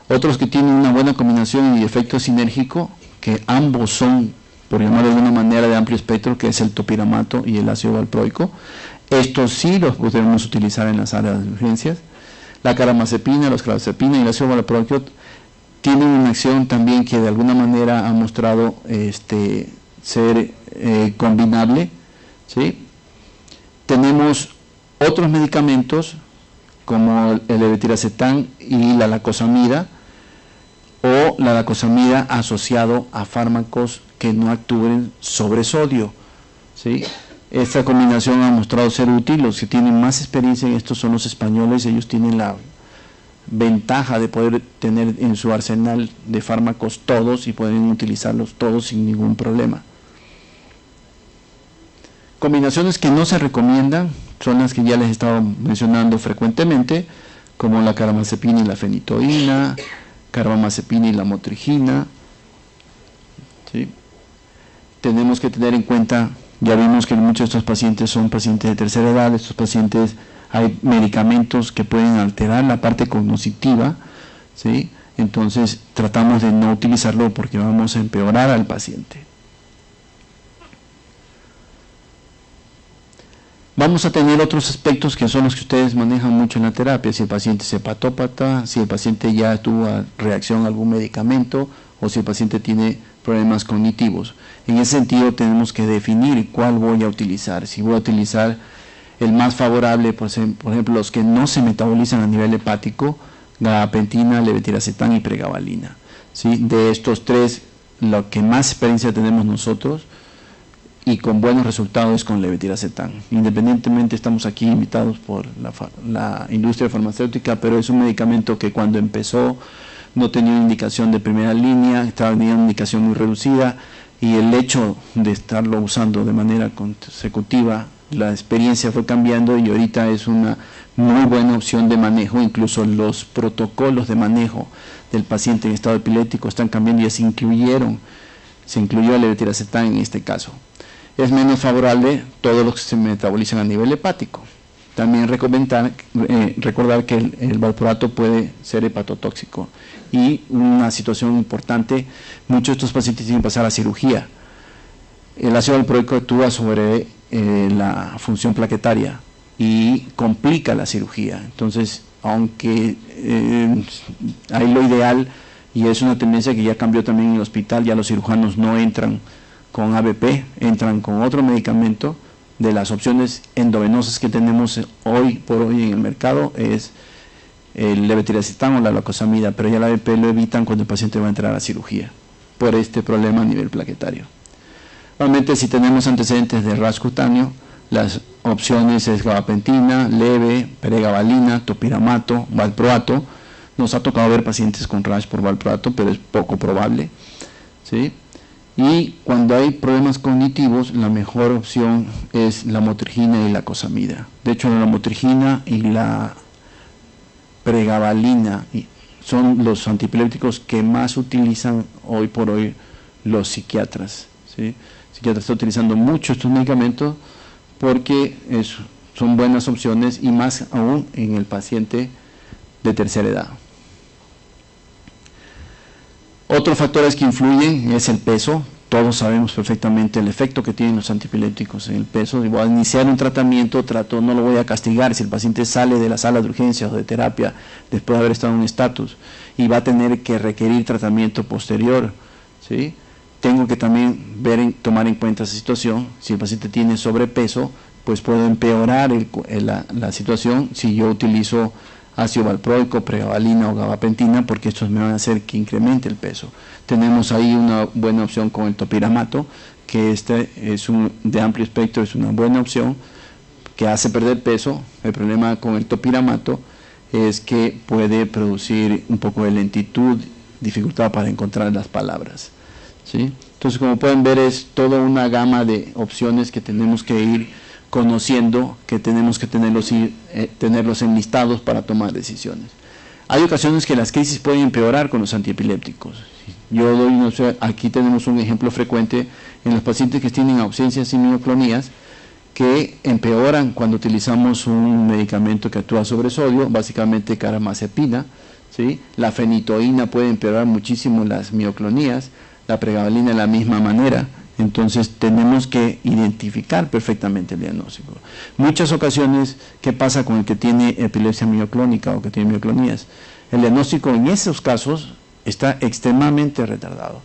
Otros que tienen una buena combinación y efecto sinérgico, que ambos son, por llamarlo de alguna manera, de amplio espectro, que es el topiramato y el ácido valproico. Estos sí los podemos utilizar en las áreas de urgencias. La carbamazepina, los carbamazepina y el ácido valproico tienen una acción también que de alguna manera ha mostrado ser combinable, ¿sí? Tenemos otros medicamentos como el levetiracetam y la lacosamida, o la lacosamida asociado a fármacos que no actúen sobre sodio, ¿sí? Esta combinación ha mostrado ser útil. Los que tienen más experiencia en esto son los españoles. Ellos tienen la ventaja de poder tener en su arsenal de fármacos todos y pueden utilizarlos todos sin ningún problema. Combinaciones que no se recomiendan son las que ya les he estado mencionando frecuentemente, como la carbamazepina y la fenitoína, carbamazepina y la motrigina, ¿sí? Tenemos que tener en cuenta, ya vimos que muchos de estos pacientes son pacientes de tercera edad. Estos pacientes hay medicamentos que pueden alterar la parte cognitiva, ¿sí? Entonces tratamos de no utilizarlo porque vamos a empeorar al paciente. Vamos a tener otros aspectos que son los que ustedes manejan mucho en la terapia, si el paciente es hepatópata, si el paciente ya tuvo reacción a algún medicamento o si el paciente tiene problemas cognitivos. En ese sentido tenemos que definir cuál voy a utilizar. Si voy a utilizar el más favorable, por ejemplo, los que no se metabolizan a nivel hepático, gabapentina, levetiracetam y pregabalina, ¿sí? De estos tres, lo que más experiencia tenemos nosotros y con buenos resultados es con levetiracetam. Independientemente, estamos aquí invitados por la industria farmacéutica, pero es un medicamento que cuando empezó no tenía una indicación de primera línea, tenía una indicación muy reducida, y el hecho de estarlo usando de manera consecutiva, la experiencia fue cambiando y ahorita es una muy buena opción de manejo. Incluso los protocolos de manejo del paciente en estado epiléptico están cambiando, ya se incluyó el levetiracetam en este caso. Es menos favorable todos los que se metabolizan a nivel hepático. También recordar que el valproato puede ser hepatotóxico. Y una situación importante, muchos de estos pacientes tienen que pasar a cirugía. El ácido valproico actúa sobre la función plaquetaria y complica la cirugía. Entonces, aunque hay lo ideal, y es una tendencia que ya cambió también en el hospital, ya los cirujanos no entran con ABP, entran con otro medicamento. De las opciones endovenosas que tenemos hoy por hoy en el mercado es el levetiracetam o la lacosamida, pero ya la ABP lo evitan cuando el paciente va a entrar a cirugía por este problema a nivel plaquetario. Normalmente, si tenemos antecedentes de rash cutáneo, las opciones es gabapentina, leve, pregabalina, topiramato, valproato. Nos ha tocado ver pacientes con rash por valproato, pero es poco probable, ¿sí? Y cuando hay problemas cognitivos, la mejor opción es la motrigina y la cosamida. De hecho, la motrigina y la pregabalina son los antipilépticos que más utilizan hoy por hoy los psiquiatras, ¿sí? El psiquiatra está utilizando mucho estos medicamentos porque son buenas opciones, y más aún en el paciente de tercera edad. Otros factores que influyen es el peso. Todos sabemos perfectamente el efecto que tienen los antipilépticos en el peso. Si voy a iniciar un tratamiento, no lo voy a castigar si el paciente sale de la sala de urgencias o de terapia después de haber estado en un estatus y va a tener que requerir tratamiento posterior, ¿sí? Tengo que también tomar en cuenta esa situación. Si el paciente tiene sobrepeso, pues puedo empeorar la situación si yo utilizo ácido valproico, pregabalina o gabapentina, porque estos me van a hacer que incremente el peso. Tenemos ahí una buena opción con el topiramato, que este es de amplio espectro, es una buena opción que hace perder peso. El problema con el topiramato es que puede producir un poco de lentitud, dificultad para encontrar las palabras, ¿sí? Entonces, como pueden ver, es toda una gama de opciones que tenemos que ir conociendo, que tenemos que tenerlos enlistados para tomar decisiones. Hay ocasiones que las crisis pueden empeorar con los antiepilépticos. Aquí tenemos un ejemplo frecuente en los pacientes que tienen ausencias y mioclonías, que empeoran cuando utilizamos un medicamento que actúa sobre sodio, básicamente carbamazepina, ¿sí? La fenitoína puede empeorar muchísimo las mioclonías, la pregabalina de la misma manera. Entonces tenemos que identificar perfectamente el diagnóstico. Muchas ocasiones, ¿qué pasa con el que tiene epilepsia mioclónica o que tiene mioclonías? El diagnóstico en esos casos está extremadamente retardado,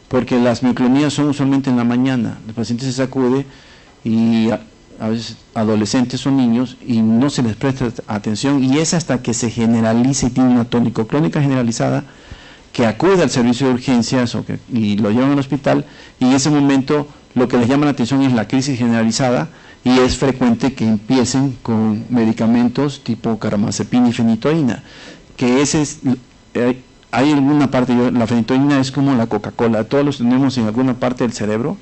porque las mioclonías son usualmente en la mañana. El paciente se sacude y a veces adolescentes o niños y no se les presta atención, y es hasta que se generaliza y tiene una tónico clónica generalizada que acude al servicio de urgencias y lo llevan al hospital, y en ese momento lo que les llama la atención es la crisis generalizada, y es frecuente que empiecen con medicamentos tipo carbamazepina y fenitoína, que hay alguna parte, la fenitoína es como la Coca-Cola, todos los tenemos en alguna parte del cerebro,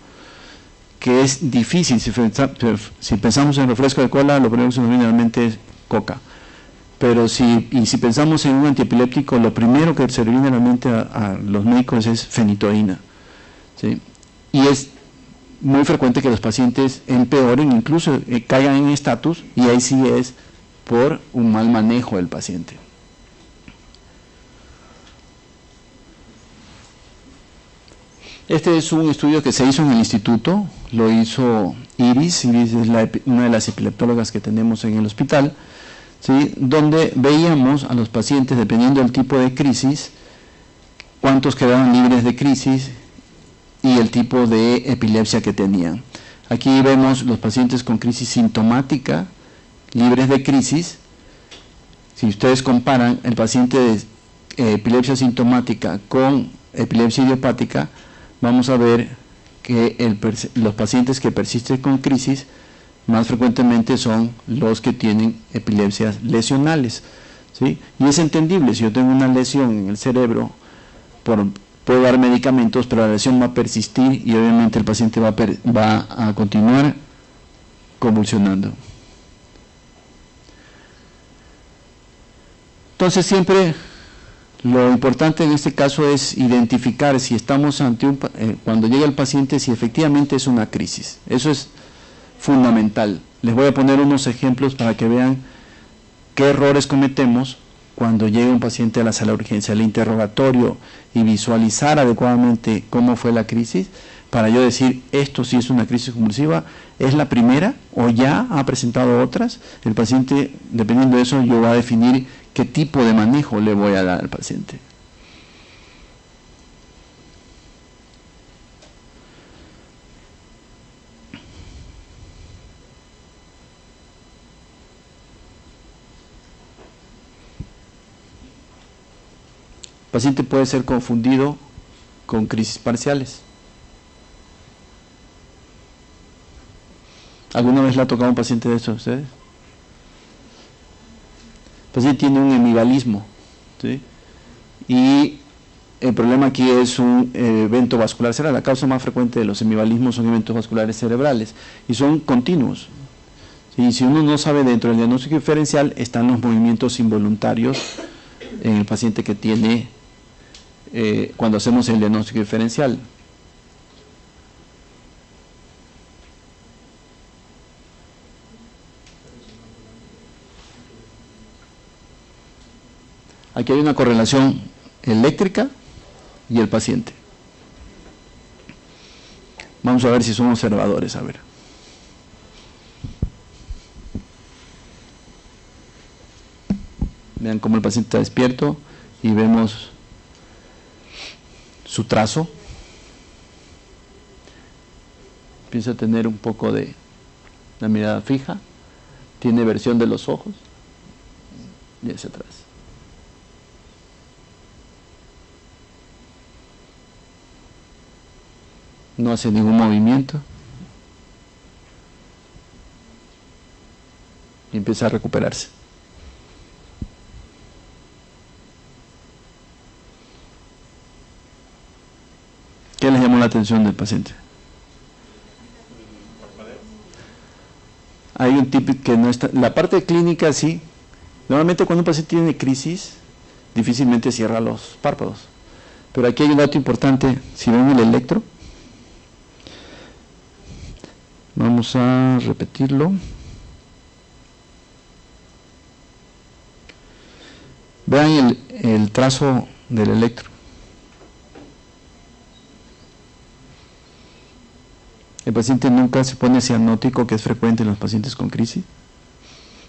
que es difícil. Si pensamos en refresco de cola, lo primero que se nos viene a la mente es coca. Pero si pensamos en un antiepiléptico, lo primero que se le viene a la mente a los médicos es fenitoína, ¿sí? Y es muy frecuente que los pacientes empeoren, incluso caigan en estatus, y ahí sí es por un mal manejo del paciente. Este es un estudio que se hizo en el instituto, lo hizo Iris es una de las epileptólogas que tenemos en el hospital, ¿sí? Donde veíamos a los pacientes, dependiendo del tipo de crisis, cuántos quedaban libres de crisis y el tipo de epilepsia que tenían. Aquí vemos los pacientes con crisis sintomática, libres de crisis. Si ustedes comparan el paciente de epilepsia sintomática con epilepsia idiopática, vamos a ver que los pacientes que persisten con crisis más frecuentemente son los que tienen epilepsias lesionales, ¿sí? Y es entendible. Si yo tengo una lesión en el cerebro, puedo dar medicamentos, pero la lesión va a persistir y obviamente el paciente va a continuar convulsionando. Entonces siempre lo importante en este caso es identificar si estamos ante cuando llega el paciente, si efectivamente es una crisis. Eso es fundamental. Les voy a poner unos ejemplos para que vean qué errores cometemos cuando llega un paciente a la sala de urgencia. El interrogatorio y visualizar adecuadamente cómo fue la crisis, para yo decir, esto sí es una crisis convulsiva, es la primera o ya ha presentado otras. El paciente, dependiendo de eso, yo voy a definir qué tipo de manejo le voy a dar al paciente. paciente puede ser confundido con crisis parciales. ¿Alguna vez le ha tocado a un paciente de estos a ustedes? El paciente tiene un hemivalismo, ¿sí? Y el problema aquí es un evento vascular cerebral. La causa más frecuente de los hemivalismos son eventos vasculares cerebrales y son continuos. ¿Sí? Si uno no sabe, dentro del diagnóstico diferencial están los movimientos involuntarios en el paciente que tiene, cuando hacemos el diagnóstico diferencial. Aquí hay una correlación eléctrica y el paciente. Vamos a ver si son observadores, a ver. Vean cómo el paciente está despierto y vemos su trazo. Empieza a tener un poco de la mirada fija, tiene versión de los ojos y hacia atrás. No hace ningún movimiento y empieza a recuperarse. ¿Qué les llamó la atención del paciente? Hay un tipo que no está, la parte clínica sí. Normalmente cuando un paciente tiene crisis, difícilmente cierra los párpados. Pero aquí hay un dato importante. Si ven el electro, vamos a repetirlo. Vean el trazo del electro. El paciente nunca se pone cianótico, que es frecuente en los pacientes con crisis.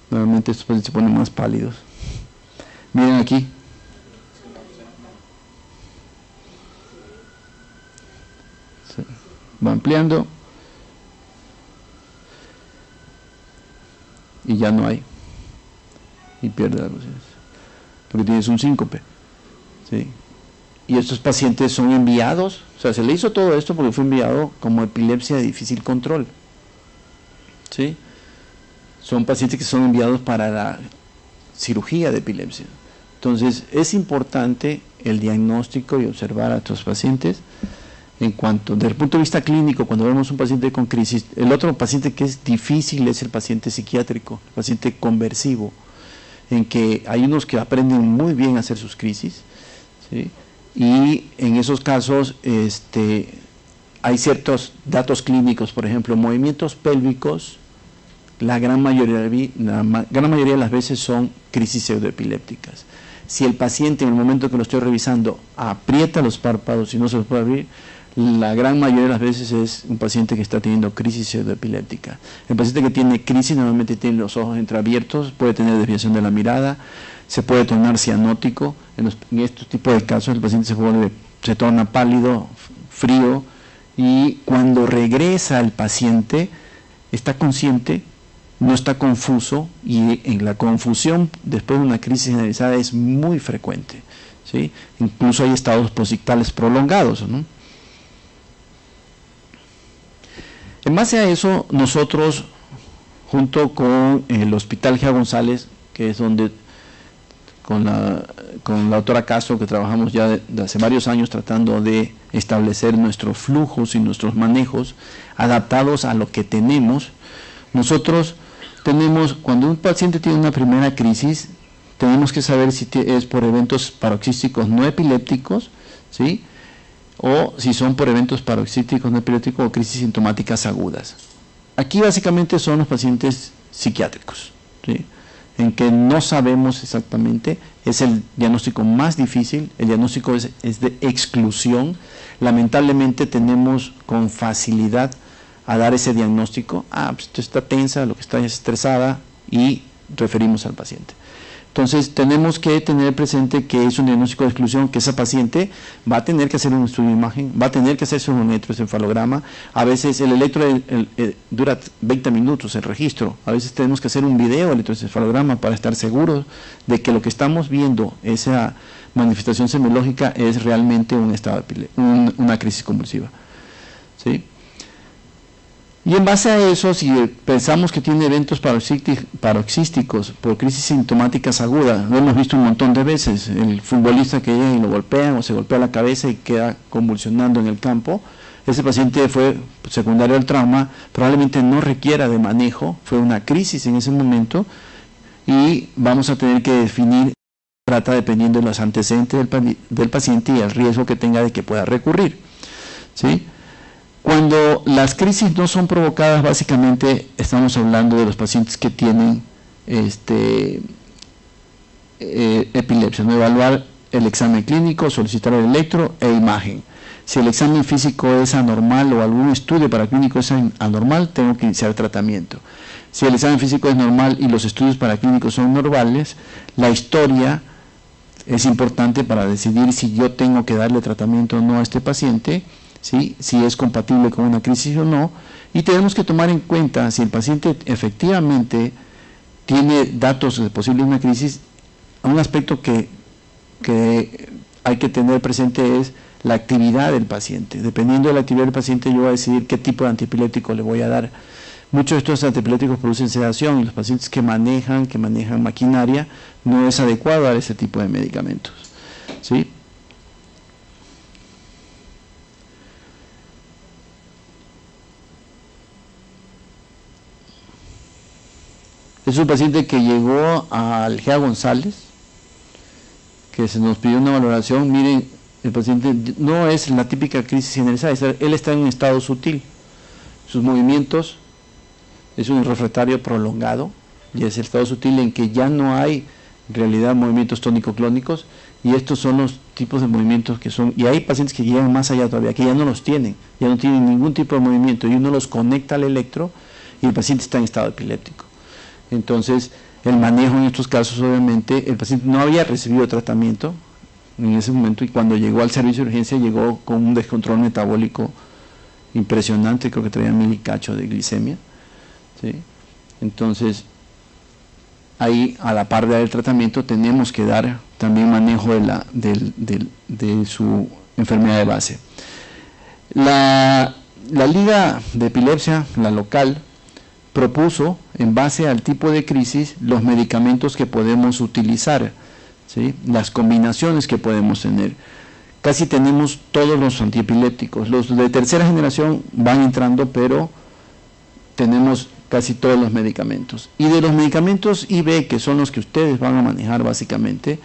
Normalmente estos pacientes se ponen más pálidos. Miren aquí. Se va ampliando. Y ya no hay. Y pierde la conciencia. Lo que tiene es un síncope. ¿Sí? Y estos pacientes son enviados, o sea, se le hizo todo esto porque fue enviado como epilepsia de difícil control. ¿Sí? Son pacientes que son enviados para la cirugía de epilepsia. Entonces, es importante el diagnóstico y observar a estos pacientes en cuanto, desde el punto de vista clínico, cuando vemos un paciente con crisis. El otro paciente que es difícil es el paciente psiquiátrico, el paciente conversivo, en que hay unos que aprenden muy bien a hacer sus crisis, ¿sí? Y en esos casos hay ciertos datos clínicos, por ejemplo, movimientos pélvicos, la gran mayoría de las veces son crisis pseudoepilépticas. Si el paciente en el momento que lo estoy revisando aprieta los párpados y no se los puede abrir, la gran mayoría de las veces es un paciente que está teniendo crisis pseudoepiléptica. El paciente que tiene crisis normalmente tiene los ojos entreabiertos, puede tener desviación de la mirada, se puede tornar cianótico. En estos tipos de casos el paciente se torna pálido, frío, y cuando regresa el paciente está consciente, no está confuso, y en la confusión después de una crisis generalizada es muy frecuente, ¿sí? Incluso hay estados posictales prolongados, ¿no? En base a eso, nosotros, junto con el Hospital G.A. González, que es donde con la doctora Castro, que trabajamos ya de hace varios años tratando de establecer nuestros flujos y nuestros manejos adaptados a lo que tenemos. Nosotros tenemos, cuando un paciente tiene una primera crisis, tenemos que saber si es por eventos paroxísticos no epilépticos, ¿sí? O si son por eventos paroxísticos no epilépticos o crisis sintomáticas agudas. Aquí básicamente son los pacientes psiquiátricos, ¿sí? En que no sabemos exactamente, es el diagnóstico más difícil, el diagnóstico es de exclusión. Lamentablemente tenemos con facilidad a dar ese diagnóstico, pues esto está tensa, lo que está es estresada, y referimos al paciente. Entonces tenemos que tener presente que es un diagnóstico de exclusión, que esa paciente va a tener que hacer un estudio de imagen, va a tener que hacerse un electroencefalograma. A veces el electro dura 20 minutos el registro, a veces tenemos que hacer un video electroencefalograma para estar seguros de que lo que estamos viendo, esa manifestación semiológica es realmente un estado de una crisis convulsiva, ¿sí? Y en base a eso, si pensamos que tiene eventos paroxísticos por crisis sintomáticas agudas, lo hemos visto un montón de veces, el futbolista que llega y lo golpean o se golpea la cabeza y queda convulsionando en el campo, ese paciente fue secundario al trauma, probablemente no requiera de manejo, fue una crisis en ese momento y vamos a tener que definir trata dependiendo de los antecedentes del paciente y el riesgo que tenga de que pueda recurrir, ¿sí? Cuando las crisis no son provocadas, básicamente estamos hablando de los pacientes que tienen epilepsia, ¿no? Evaluar el examen clínico, solicitar el electro e imagen. Si el examen físico es anormal o algún estudio paraclínico es anormal, tengo que iniciar tratamiento. Si el examen físico es normal y los estudios paraclínicos son normales, la historia es importante para decidir si yo tengo que darle tratamiento o no a este paciente, ¿sí? Si es compatible con una crisis o no, y tenemos que tomar en cuenta si el paciente efectivamente tiene datos de posible una crisis. Un aspecto que hay que tener presente es la actividad del paciente. Dependiendo de la actividad del paciente, yo voy a decidir qué tipo de antiepiléptico le voy a dar. Muchos de estos antiepilépticos producen sedación y los pacientes que manejan maquinaria, no es adecuado dar ese tipo de medicamentos, ¿sí? Es un paciente que llegó al GEA González, que se nos pidió una valoración. Miren, el paciente no es la típica crisis generalizada, él está en un estado sutil. Sus movimientos es un refractario prolongado, y es el estado sutil en que ya no hay en realidad movimientos tónico-clónicos, y estos son los tipos de movimientos que son, y hay pacientes que llegan más allá todavía, que ya no los tienen, ya no tienen ningún tipo de movimiento, y uno los conecta al electro, y el paciente está en estado epiléptico. Entonces, el manejo en estos casos, obviamente, el paciente no había recibido tratamiento en ese momento, y cuando llegó al servicio de urgencia llegó con un descontrol metabólico impresionante, creo que traía 1000 y cacho de glicemia, ¿sí? Entonces, ahí a la par de dar el tratamiento tenemos que dar también manejo de su enfermedad de base. La Liga de Epilepsia, la local, propuso, en base al tipo de crisis, los medicamentos que podemos utilizar, ¿sí? Las combinaciones que podemos tener. Casi tenemos todos los antiepilépticos. Los de tercera generación van entrando, pero tenemos casi todos los medicamentos. Y de los medicamentos IV, que son los que ustedes van a manejar básicamente,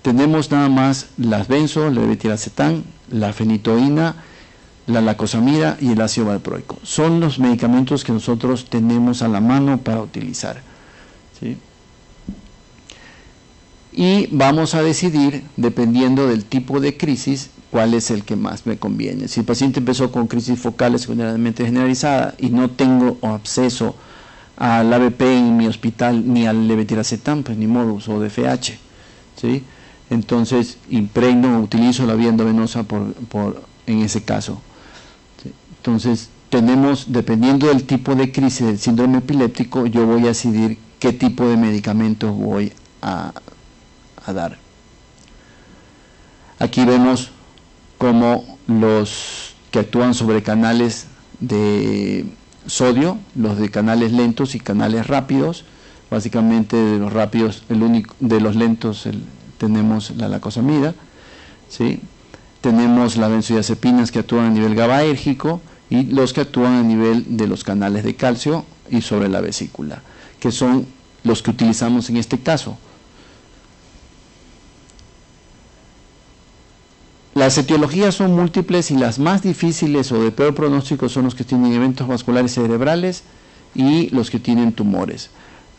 tenemos nada más las benzo, la levetiracetam, la fenitoína, la lacosamida y el ácido valproico. Son los medicamentos que nosotros tenemos a la mano para utilizar, ¿sí? Y vamos a decidir, dependiendo del tipo de crisis, cuál es el que más me conviene. Si el paciente empezó con crisis focales secundariamente generalizada y no tengo acceso al ABP en mi hospital ni al levetiracetam, pues ni modo, uso DFH, ¿sí? Entonces impregno, utilizo la vía endovenosa en ese caso. Entonces, tenemos, dependiendo del tipo de crisis del síndrome epiléptico, yo voy a decidir qué tipo de medicamentos voy a dar. Aquí vemos cómo los que actúan sobre canales de sodio, los de canales lentos y canales rápidos. Básicamente de los rápidos, de los lentos tenemos la lacosamida, ¿sí? Tenemos las benzodiazepinas que actúan a nivel GABAérgico, y los que actúan a nivel de los canales de calcio y sobre la vesícula, que son los que utilizamos en este caso. Las etiologías son múltiples y las más difíciles o de peor pronóstico son los que tienen eventos vasculares cerebrales y los que tienen tumores.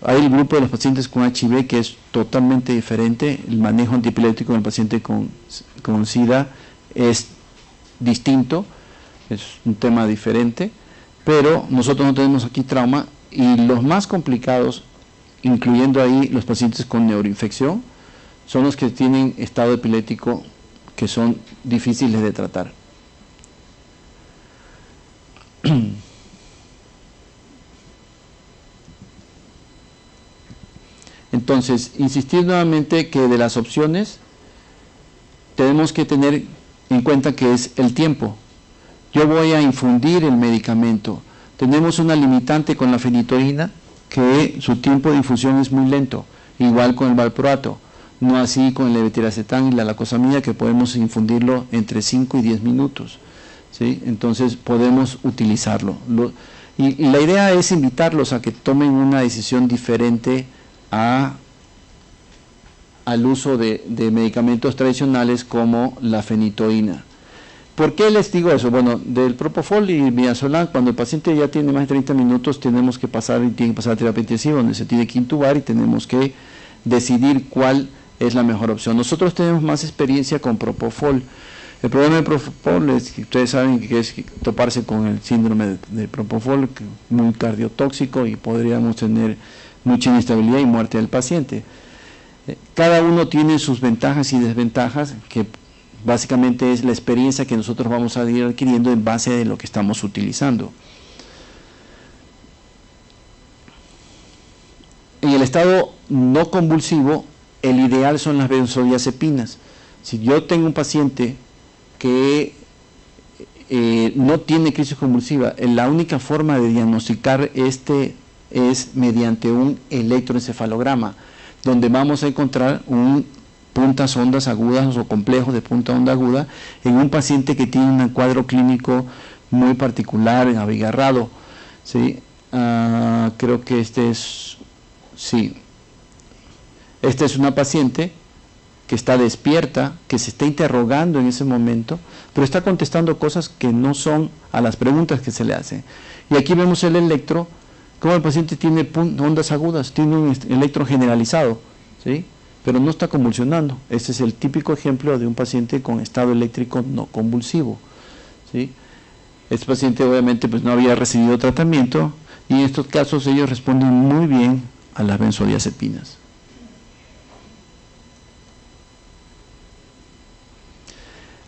Hay el grupo de los pacientes con HIV que es totalmente diferente. El manejo antiepiléptico del paciente con SIDA es distinto, es un tema diferente, pero nosotros no tenemos aquí trauma, y los más complicados, incluyendo ahí los pacientes con neuroinfección, son los que tienen estado epiléptico, que son difíciles de tratar. Entonces, insistir nuevamente que de las opciones, tenemos que tener en cuenta que es el tiempo. Yo voy a infundir el medicamento. Tenemos una limitante con la fenitoína, que su tiempo de infusión es muy lento, igual con el valproato, no así con el levetiracetam y la lacosamida, que podemos infundirlo entre 5 y 10 minutos. ¿Sí? Entonces podemos utilizarlo. Y la idea es invitarlos a que tomen una decisión diferente al uso de medicamentos tradicionales como la fenitoína. ¿Por qué les digo eso? Bueno, del propofol y midazolam, cuando el paciente ya tiene más de 30 minutos, tiene que pasar a terapia intensiva, donde se tiene que intubar y tenemos que decidir cuál es la mejor opción. Nosotros tenemos más experiencia con propofol. El problema de propofol es que ustedes saben que es toparse con el síndrome de propofol, que es muy cardiotóxico y podríamos tener mucha inestabilidad y muerte del paciente. Cada uno tiene sus ventajas y desventajas, que básicamente es la experiencia que nosotros vamos a ir adquiriendo en base de lo que estamos utilizando. En el estado no convulsivo, el ideal son las benzodiazepinas. Si yo tengo un paciente que no tiene crisis convulsiva, la única forma de diagnosticar es mediante un electroencefalograma, donde vamos a encontrar puntas ondas agudas o complejos de punta onda aguda en un paciente que tiene un cuadro clínico muy particular, abigarrado. ¿Sí? Creo que esta es una paciente que está despierta, que se está interrogando en ese momento, pero está contestando cosas que no son a las preguntas que se le hacen. Y aquí vemos el electro, como el paciente tiene ondas agudas, tiene un electro generalizado, ¿sí? Pero no está convulsionando. Este es el típico ejemplo de un paciente con estado eléctrico no convulsivo, ¿sí? Este paciente obviamente pues no había recibido tratamiento, y en estos casos ellos responden muy bien a las benzodiazepinas.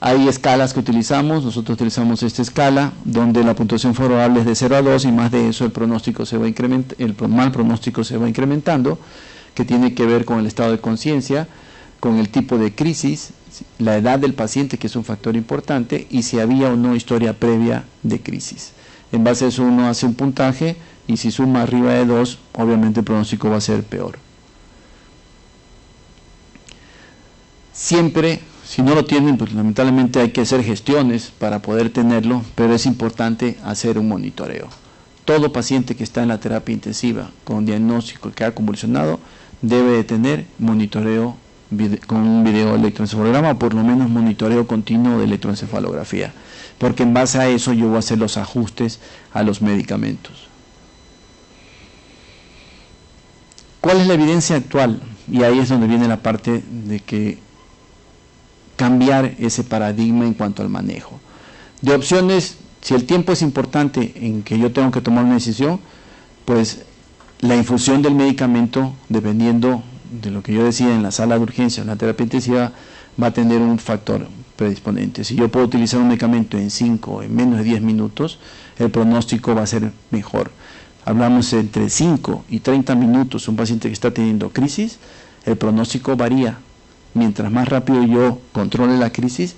Hay escalas que utilizamos. Nosotros utilizamos esta escala donde la puntuación favorable es de 0 a 2 y más de eso el pronóstico se va el mal pronóstico se va incrementando, que tiene que ver con el estado de conciencia, con el tipo de crisis, la edad del paciente, que es un factor importante, y si había o no historia previa de crisis. En base a eso uno hace un puntaje, y si suma arriba de 2, obviamente el pronóstico va a ser peor. Siempre, si no lo tienen, pues lamentablemente hay que hacer gestiones para poder tenerlo, pero es importante hacer un monitoreo. Todo paciente que está en la terapia intensiva con diagnóstico que ha convulsionado debe de tener monitoreo con un video electroencefalograma, o por lo menos monitoreo continuo de electroencefalografía, porque en base a eso yo voy a hacer los ajustes a los medicamentos. ¿Cuál es la evidencia actual? Y ahí es donde viene la parte de que cambiar ese paradigma en cuanto al manejo. De opciones, si el tiempo es importante en que yo tengo que tomar una decisión, pues la infusión del medicamento, dependiendo de lo que yo decida en la sala de urgencia o en la terapia intensiva, va a tener un factor predisponente. Si yo puedo utilizar un medicamento en 5 o en menos de 10 minutos, el pronóstico va a ser mejor. Hablamos entre 5 y 30 minutos, un paciente que está teniendo crisis, el pronóstico varía. Mientras más rápido yo controle la crisis,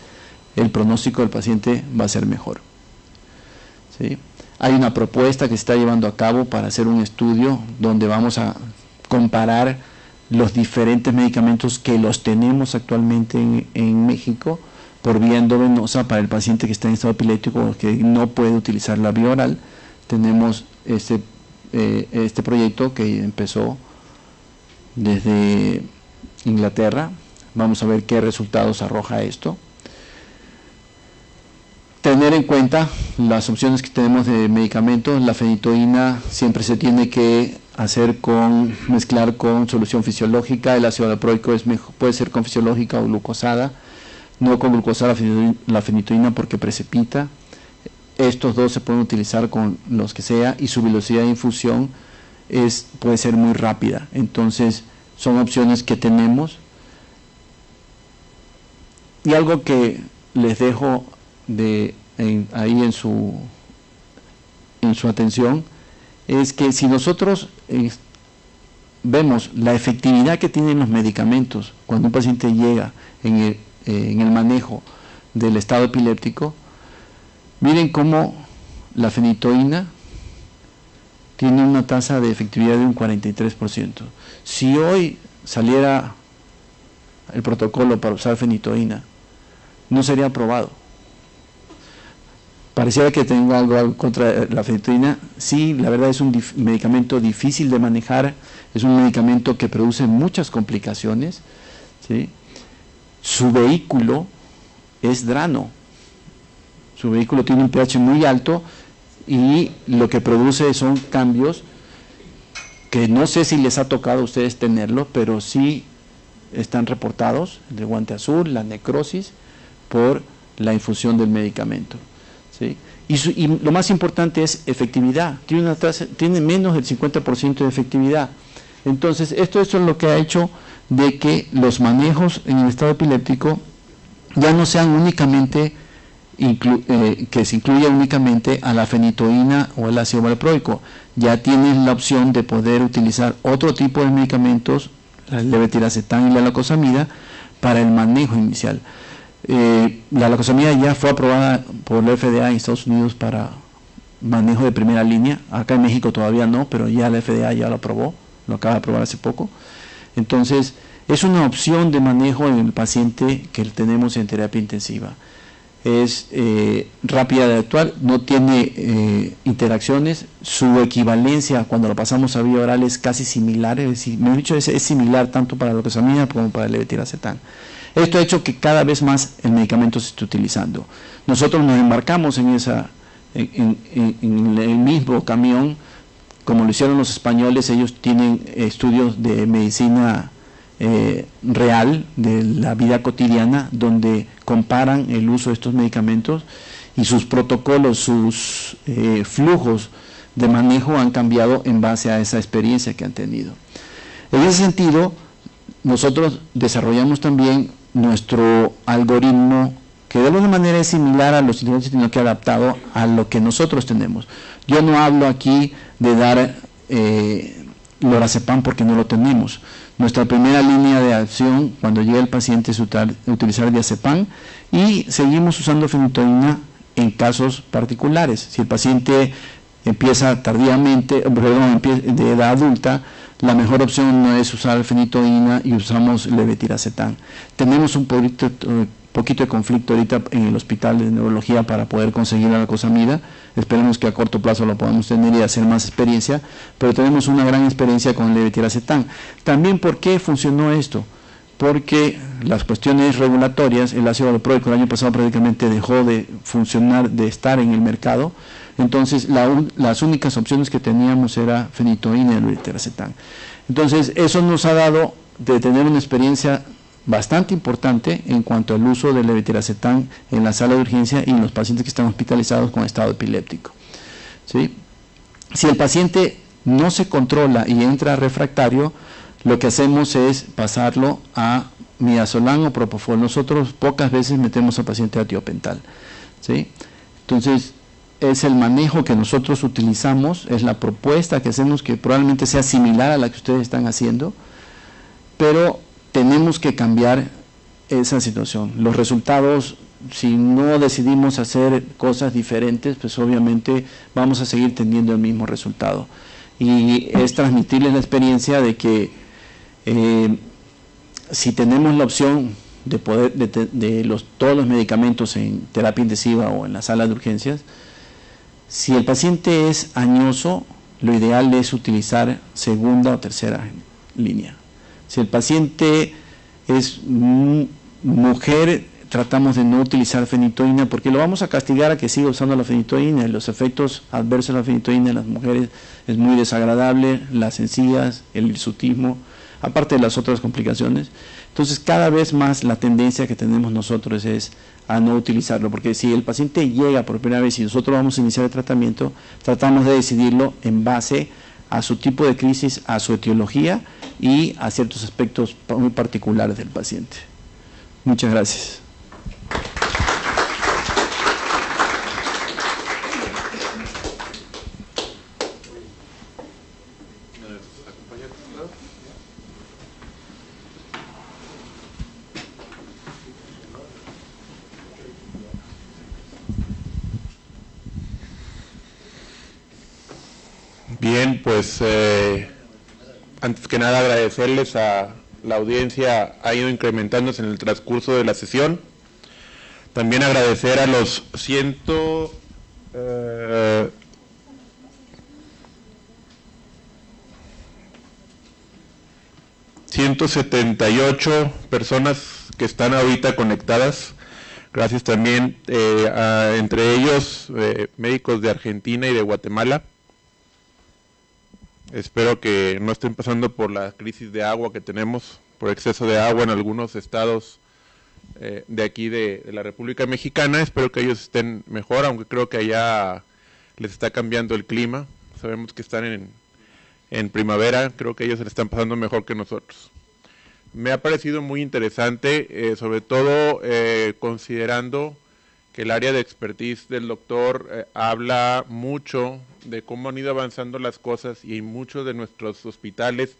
el pronóstico del paciente va a ser mejor. ¿Sí? Hay una propuesta que se está llevando a cabo para hacer un estudio donde vamos a comparar los diferentes medicamentos que los tenemos actualmente en México por vía endovenosa para el paciente que está en estado epiléptico, que no puede utilizar la vía oral. Tenemos este proyecto que empezó desde Inglaterra. Vamos a ver qué resultados arroja esto. Tener en cuenta las opciones que tenemos de medicamentos. La fenitoína siempre se tiene que mezclar con solución fisiológica. El ácido valproico puede ser con fisiológica o glucosada. No con glucosada la fenitoína porque precipita. Estos dos se pueden utilizar con los que sea, y su velocidad de infusión puede ser muy rápida. Entonces son opciones que tenemos. Y algo que les dejo ahí en su atención es que si nosotros vemos la efectividad que tienen los medicamentos cuando un paciente llega en en el manejo del estado epiléptico, miren cómo la fenitoína tiene una tasa de efectividad de un 43%. Si hoy saliera el protocolo para usar fenitoína, no sería aprobado. Pareciera que tenga algo contra la fenitoína. Sí, la verdad es un medicamento difícil de manejar, es un medicamento que produce muchas complicaciones, ¿sí? Su vehículo es drano, su vehículo tiene un pH muy alto y lo que produce son cambios que no sé si les ha tocado a ustedes tenerlo, pero sí están reportados, el de guante azul, la necrosis, por la infusión del medicamento, ¿sí? Y lo más importante es efectividad, tiene menos del 50% de efectividad. Entonces, esto es lo que ha hecho de que los manejos en el estado epiléptico ya no sean únicamente, que se incluya únicamente a la fenitoína o el ácido valproico. Ya tienes la opción de poder utilizar otro tipo de medicamentos, el levetiracetam y la lacosamida, para el manejo inicial. La lacosamida ya fue aprobada por la FDA en Estados Unidos para manejo de primera línea. Acá en México todavía no, pero ya la FDA ya lo aprobó, lo acaba de aprobar hace poco. Entonces, es una opción de manejo en el paciente que tenemos en terapia intensiva. Es rápida de actuar, no tiene interacciones, su equivalencia cuando lo pasamos a vía oral es casi similar, es decir, mejor dicho, es similar tanto para la lacosamida como para el levetiracetam. Esto ha hecho que cada vez más el medicamento se esté utilizando. Nosotros nos embarcamos en el mismo camión, como lo hicieron los españoles. Ellos tienen estudios de medicina real, de la vida cotidiana, donde comparan el uso de estos medicamentos y sus protocolos, sus flujos de manejo han cambiado en base a esa experiencia que han tenido. En ese sentido, nosotros desarrollamos también nuestro algoritmo, que de alguna manera es similar a los instrumentos, sino que adaptado a lo que nosotros tenemos. Yo no hablo aquí de dar lorazepam porque no lo tenemos. Nuestra primera línea de acción cuando llega el paciente es utilizar diazepam, y seguimos usando fenitoína en casos particulares. Si el paciente empieza tardíamente, de edad adulta, la mejor opción no es usar fenitoína y usamos levetiracetam. Tenemos un poquito de conflicto ahorita en el hospital de neurología para poder conseguir la lacosamida. Esperemos que a corto plazo lo podamos tener y hacer más experiencia, pero tenemos una gran experiencia con levetiracetam. También, ¿por qué funcionó esto? Porque las cuestiones regulatorias, el ácido valproico el año pasado prácticamente dejó de funcionar, de estar en el mercado. Entonces las únicas opciones que teníamos era fenitoína y levetiracetam. Entonces eso nos ha dado de tener una experiencia bastante importante en cuanto al uso del levetiracetam en la sala de urgencia y en los pacientes que están hospitalizados con estado epiléptico, ¿sí? Si el paciente no se controla y entra refractario, lo que hacemos es pasarlo a midazolam o propofol. Nosotros pocas veces metemos al paciente a tiopental, ¿sí? Entonces, es el manejo que nosotros utilizamos, es la propuesta que hacemos, que probablemente sea similar a la que ustedes están haciendo, pero tenemos que cambiar esa situación. Los resultados, si no decidimos hacer cosas diferentes, pues obviamente vamos a seguir teniendo el mismo resultado. Y es transmitirles la experiencia de que si tenemos la opción de poder todos los medicamentos en terapia intensiva o en la sala de urgencias, si el paciente es añoso, lo ideal es utilizar segunda o tercera línea. Si el paciente es mujer, tratamos de no utilizar fenitoína porque lo vamos a castigar a que siga usando la fenitoína, y los efectos adversos de la fenitoína en las mujeres es muy desagradable, las encías, el hirsutismo, aparte de las otras complicaciones. Entonces, cada vez más la tendencia que tenemos nosotros es a no utilizarlo, porque si el paciente llega por primera vez y nosotros vamos a iniciar el tratamiento, tratamos de decidirlo en base a su tipo de crisis, a su etiología y a ciertos aspectos muy particulares del paciente. Muchas gracias. Bien, pues antes que nada agradecerles a la audiencia, ha ido incrementándose en el transcurso de la sesión. También agradecer a los 178 personas que están ahorita conectadas. Gracias también entre ellos médicos de Argentina y de Guatemala. Espero que no estén pasando por la crisis de agua que tenemos, por exceso de agua en algunos estados de aquí de la República Mexicana. Espero que ellos estén mejor, aunque creo que allá les está cambiando el clima. Sabemos que están en primavera, creo que ellos se le están pasando mejor que nosotros. Me ha parecido muy interesante, sobre todo considerando que el área de expertise del doctor habla mucho de cómo han ido avanzando las cosas y en muchos de nuestros hospitales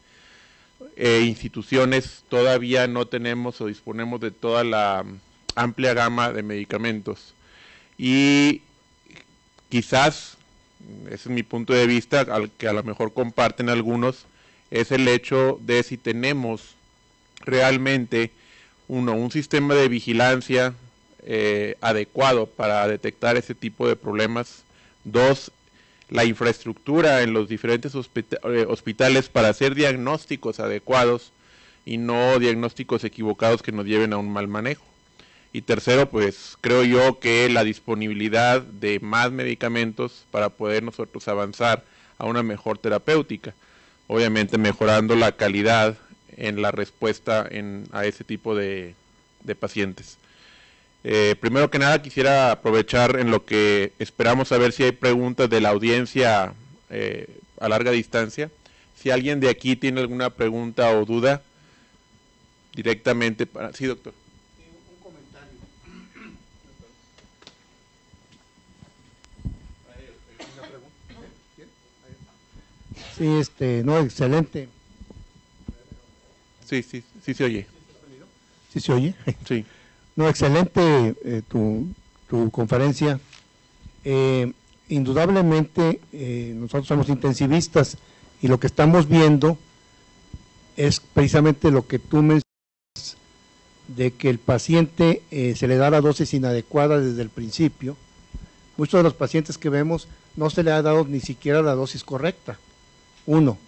e instituciones todavía no tenemos o disponemos de toda la amplia gama de medicamentos. Y quizás, ese es mi punto de vista, al que a lo mejor comparten algunos, es el hecho de si tenemos realmente, un sistema de vigilancia adecuado para detectar ese tipo de problemas. Dos, la infraestructura en los diferentes hospitales para hacer diagnósticos adecuados y no diagnósticos equivocados que nos lleven a un mal manejo. Y tercero, pues creo yo que la disponibilidad de más medicamentos para poder nosotros avanzar a una mejor terapéutica, obviamente mejorando la calidad en la respuesta a ese tipo de pacientes. Primero que nada quisiera aprovechar en lo que esperamos saber si hay preguntas de la audiencia a larga distancia. Si alguien de aquí tiene alguna pregunta o duda, directamente para... Sí, doctor. Un comentario. Sí, no, excelente. Sí se oye. ¿Sí se oye? Sí. No, excelente tu conferencia. Indudablemente nosotros somos intensivistas y lo que estamos viendo es precisamente lo que tú mencionas, de que el paciente se le da la dosis inadecuada desde el principio. Muchos de los pacientes que vemos no se le ha dado ni siquiera la dosis correcta. Uno,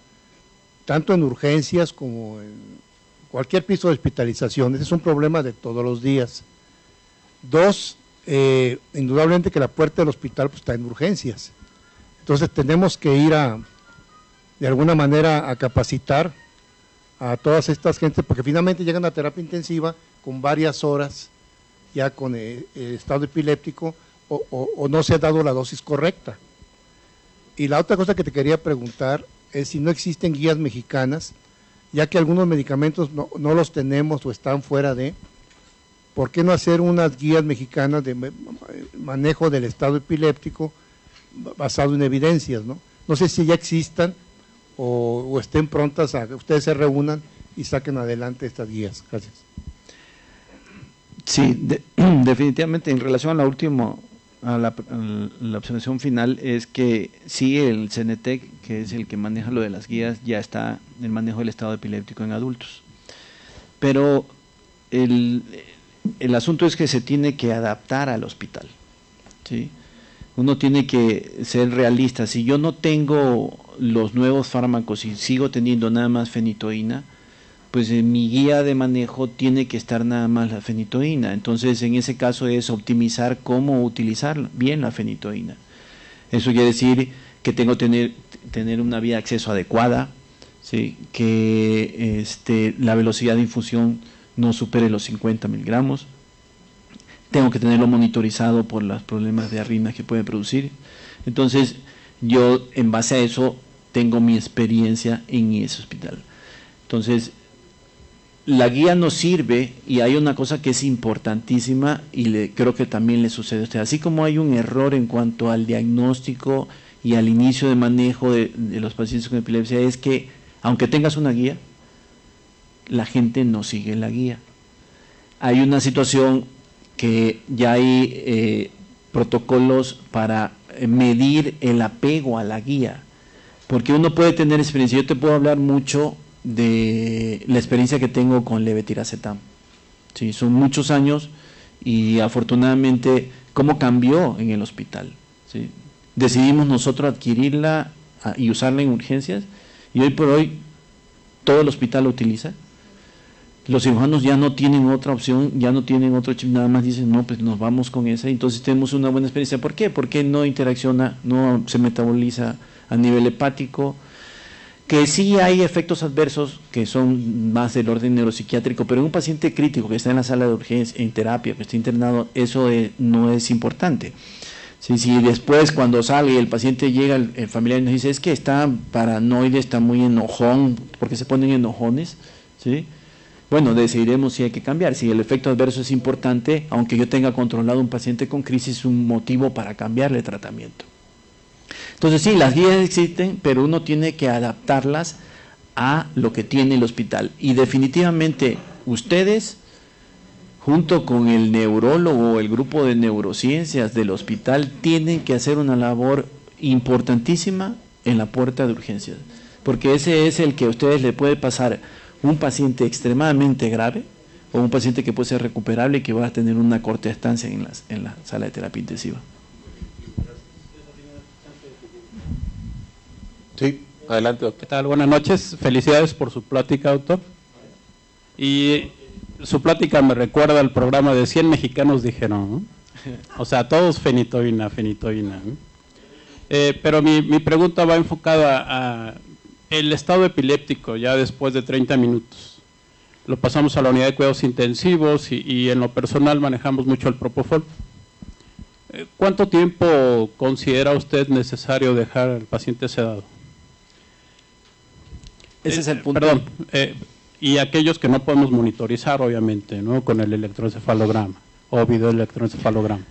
tanto en urgencias como en cualquier piso de hospitalización. Ese es un problema de todos los días. Dos, indudablemente que la puerta del hospital pues, está en urgencias. Entonces tenemos que ir de alguna manera a capacitar a todas estas gentes, porque finalmente llegan a terapia intensiva con varias horas ya con el estado epiléptico o no se ha dado la dosis correcta. Y la otra cosa que te quería preguntar es si no existen guías mexicanas, ya que algunos medicamentos no los tenemos o están fuera de, ¿por qué no hacer unas guías mexicanas de manejo del estado epiléptico basado en evidencias? No sé si ya existan o estén prontas a que ustedes se reúnan y saquen adelante estas guías. Gracias. Sí, definitivamente en relación a la última, a la observación final, es que sí, el CNT, que es el que maneja lo de las guías, ya está en el manejo del estado epiléptico en adultos. Pero el asunto es que se tiene que adaptar al hospital, ¿sí? Uno tiene que ser realista. Si yo no tengo los nuevos fármacos y sigo teniendo nada más fenitoína, pues en mi guía de manejo tiene que estar nada más la fenitoína. Entonces, en ese caso es optimizar cómo utilizar bien la fenitoína. Eso quiere decir que tengo que tener una vía de acceso adecuada, ¿sí? Que la velocidad de infusión no supere los 50 miligramos. Tengo que tenerlo monitorizado por los problemas de arritmias que puede producir. Entonces, yo en base a eso tengo mi experiencia en ese hospital. Entonces, la guía nos sirve, y hay una cosa que es importantísima y creo que también le sucede a usted. Así como hay un error en cuanto al diagnóstico y al inicio de manejo de los pacientes con epilepsia, es que aunque tengas una guía, la gente no sigue la guía. Hay una situación que ya hay protocolos para medir el apego a la guía. porque uno puede tener experiencia. Yo te puedo hablar mucho de la experiencia que tengo con levetiracetam. Sí, son muchos años y afortunadamente cómo cambió en el hospital. ¿Sí? Decidimos nosotros adquirirla y usarla en urgencias y hoy por hoy todo el hospital lo utiliza. Los cirujanos ya no tienen otra opción, ya no tienen otro chip, nada más dicen, no, pues nos vamos con esa, entonces tenemos una buena experiencia. ¿Por qué? Porque no interacciona, no se metaboliza a nivel hepático, que sí hay efectos adversos que son más del orden neuropsiquiátrico, pero en un paciente crítico que está en la sala de urgencia, en terapia, que está internado, eso no es importante. Si después cuando sale y el paciente llega, el familiar nos dice, es que está paranoide, está muy enojón, porque se ponen enojones, ¿sí? Bueno, decidiremos si hay que cambiar. Si el efecto adverso es importante, aunque yo tenga controlado un paciente con crisis, es un motivo para cambiarle tratamiento. Entonces sí, las guías existen, pero uno tiene que adaptarlas a lo que tiene el hospital. Y definitivamente ustedes, junto con el neurólogo o el grupo de neurociencias del hospital, tienen que hacer una labor importantísima en la puerta de urgencias. Porque ese es el que a ustedes le puede pasar un paciente extremadamente grave o un paciente que puede ser recuperable y que va a tener una corta estancia en la sala de terapia intensiva. Sí, adelante, doctor. ¿Qué tal? Buenas noches. Felicidades por su plática, doctor. Y su plática me recuerda al programa de 100 mexicanos dijeron, ¿no? O sea, todos fenitoína, ¿no? Pero mi pregunta va enfocada a el estado epiléptico ya después de 30 minutos. Lo pasamos a la unidad de cuidados intensivos y en lo personal manejamos mucho el propofol. ¿Cuánto tiempo considera usted necesario dejar al paciente sedado? Ese es el punto. Perdón, y aquellos que no podemos monitorizar, obviamente, ¿no? Con el electroencefalograma o videoelectroencefalograma.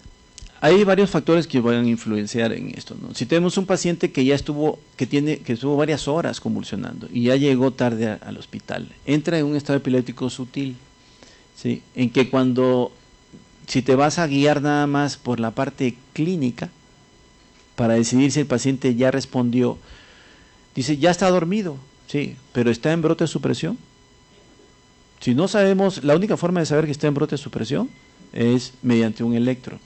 Hay varios factores que van a influenciar en esto, ¿no? Si tenemos un paciente que ya estuvo varias horas convulsionando y ya llegó tarde al hospital, entra en un estado epiléptico sutil, ¿sí? En que si te vas a guiar nada más por la parte clínica para decidir si el paciente ya respondió, dice, ya está dormido, sí, pero está en brote de supresión. Si no sabemos, la única forma de saber que está en brote de supresión es mediante un electro.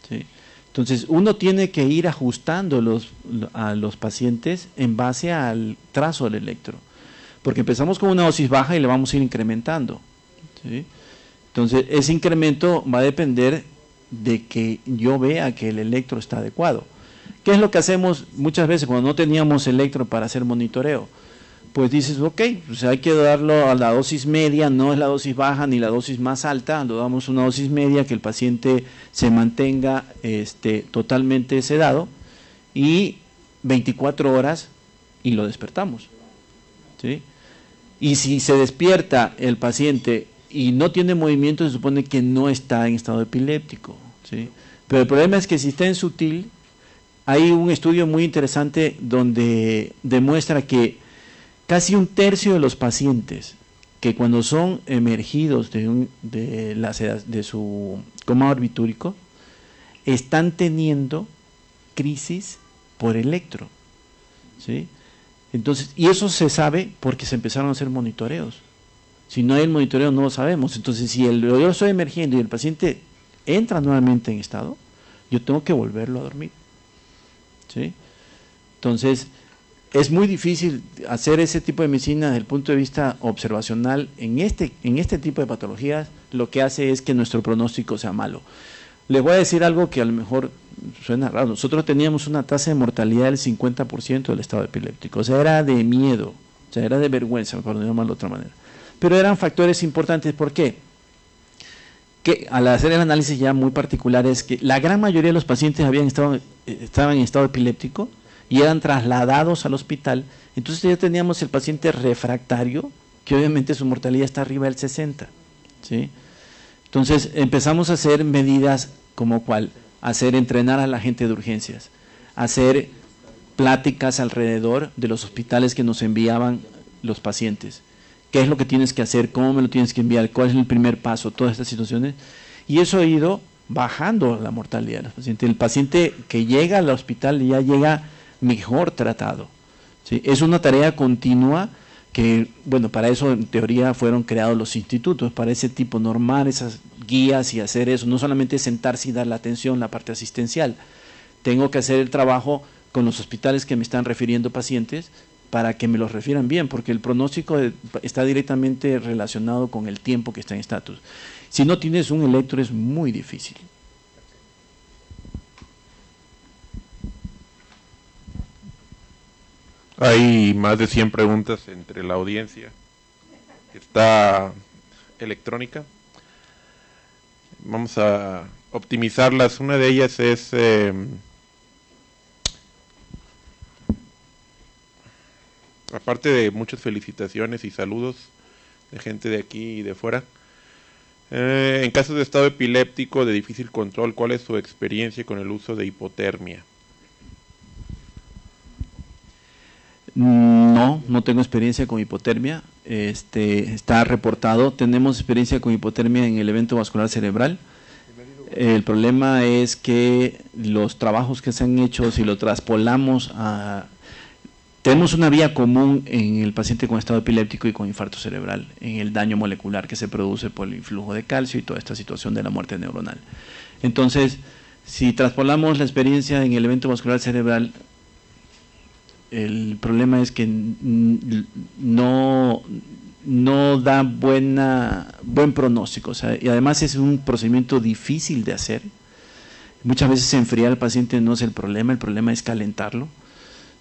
¿Sí? Entonces uno tiene que ir ajustando a los pacientes en base al trazo del electro, porque empezamos con una dosis baja y le vamos a ir incrementando, ¿sí? Entonces ese incremento va a depender de que yo vea que el electro está adecuado. ¿Qué es lo que hacemos muchas veces cuando no teníamos electro para hacer monitoreo? Pues dices, ok, pues hay que darlo a la dosis media, no es la dosis baja ni la dosis más alta, lo damos una dosis media, que el paciente se mantenga totalmente sedado y 24 horas y lo despertamos, ¿sí? Y si se despierta el paciente y no tiene movimiento, se supone que no está en estado epiléptico, ¿sí? Pero el problema es que si está en sutil, hay un estudio muy interesante donde demuestra que casi un tercio de los pacientes que cuando son emergidos de su coma barbitúrico están teniendo crisis por electro, ¿sí? Entonces, y eso se sabe porque se empezaron a hacer monitoreos. Si no hay el monitoreo no lo sabemos. Entonces, si yo estoy emergiendo y el paciente entra nuevamente en estado, yo tengo que volverlo a dormir, ¿sí? Entonces, es muy difícil hacer ese tipo de medicina desde el punto de vista observacional. En este tipo de patologías lo que hace es que nuestro pronóstico sea malo. Les voy a decir algo que a lo mejor suena raro. Nosotros teníamos una tasa de mortalidad del 50% del estado epiléptico. O sea, era de miedo, o sea, era de vergüenza, por no llamarlo de otra manera. Pero eran factores importantes. ¿Por qué? Que al hacer el análisis ya muy particular es que la gran mayoría de los pacientes estaban en estado epiléptico y eran trasladados al hospital. Entonces ya teníamos el paciente refractario, que obviamente su mortalidad está arriba del 60, ¿sí? Entonces empezamos a hacer medidas como cuál, entrenar a la gente de urgencias, hacer pláticas alrededor de los hospitales que nos enviaban los pacientes. ¿Qué es lo que tienes que hacer? ¿Cómo me lo tienes que enviar? ¿Cuál es el primer paso? Todas estas situaciones. Y eso ha ido bajando la mortalidad de los pacientes. El paciente que llega al hospital ya llega mejor tratado, ¿sí? Es una tarea continua que, bueno, para eso en teoría fueron creados los institutos, para ese tipo, normar esas guías y hacer eso, no solamente sentarse y dar la atención, la parte asistencial. Tengo que hacer el trabajo con los hospitales que me están refiriendo pacientes para que me los refieran bien, porque el pronóstico está directamente relacionado con el tiempo que está en estatus. Si no tienes un electro es muy difícil. Hay más de 100 preguntas entre la audiencia que está electrónica. Vamos a optimizarlas. Una de ellas es aparte de muchas felicitaciones y saludos de gente de aquí y de fuera, en casos de estado epiléptico de difícil control, ¿cuál es su experiencia con el uso de hipotermia? No tengo experiencia con hipotermia. Está reportado. Tenemos experiencia con hipotermia en el evento vascular cerebral. El problema es que los trabajos que se han hecho, si lo traspolamos a... Tenemos una vía común en el paciente con estado epiléptico y con infarto cerebral, en el daño molecular que se produce por el influjo de calcio y toda esta situación de la muerte neuronal. Entonces, si traspolamos la experiencia en el evento vascular cerebral, el problema es que no da buen pronóstico, o sea, y además es un procedimiento difícil de hacer. Muchas veces enfriar al paciente no es el problema es calentarlo,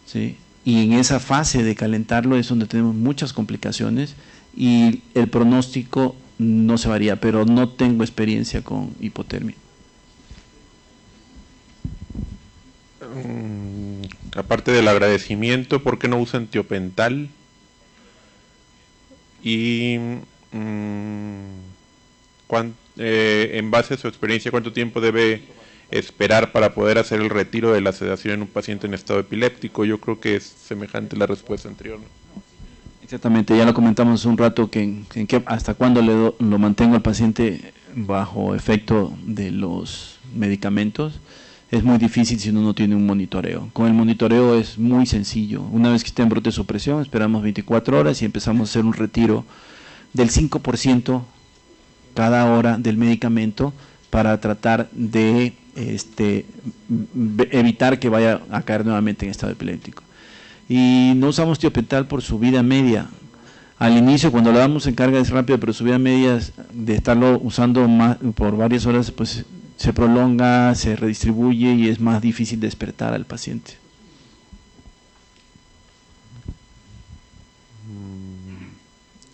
¿sí? Y en esa fase de calentarlo es donde tenemos muchas complicaciones y el pronóstico no se varía, pero no tengo experiencia con hipotermia. Aparte del agradecimiento, ¿por qué no usan tiopental? Y en base a su experiencia, ¿cuánto tiempo debe esperar para poder hacer el retiro de la sedación en un paciente en estado epiléptico? Yo creo que es semejante la respuesta anterior, ¿no? Exactamente, ya lo comentamos un rato, que hasta cuándo lo mantengo al paciente bajo efecto de los medicamentos. Es muy difícil si uno no tiene un monitoreo. Con el monitoreo es muy sencillo. Una vez que esté en brote de supresión, esperamos 24 horas y empezamos a hacer un retiro del 5% cada hora del medicamento para tratar de evitar que vaya a caer nuevamente en estado epiléptico. Y no usamos tiopental por su vida media. Al inicio, cuando lo damos en carga es rápido, pero su vida media de estarlo usando más, por varias horas, pues se prolonga, se redistribuye y es más difícil despertar al paciente.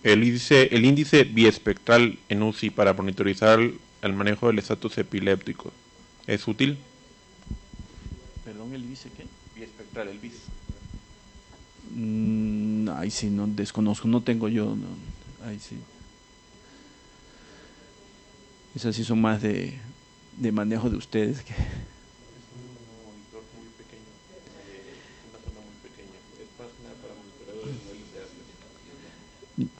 El índice biespectral en UCI para monitorizar el manejo del estatus epiléptico, ¿es útil? Perdón, ¿el índice qué? Biespectral, el BIS. Ahí sí, no desconozco, no tengo yo, no, ahí sí. Esas sí son más de manejo de ustedes. Que... Es un monitor muy pequeño, una zona muy pequeña, es más nada para monitorear el nivel de ácido.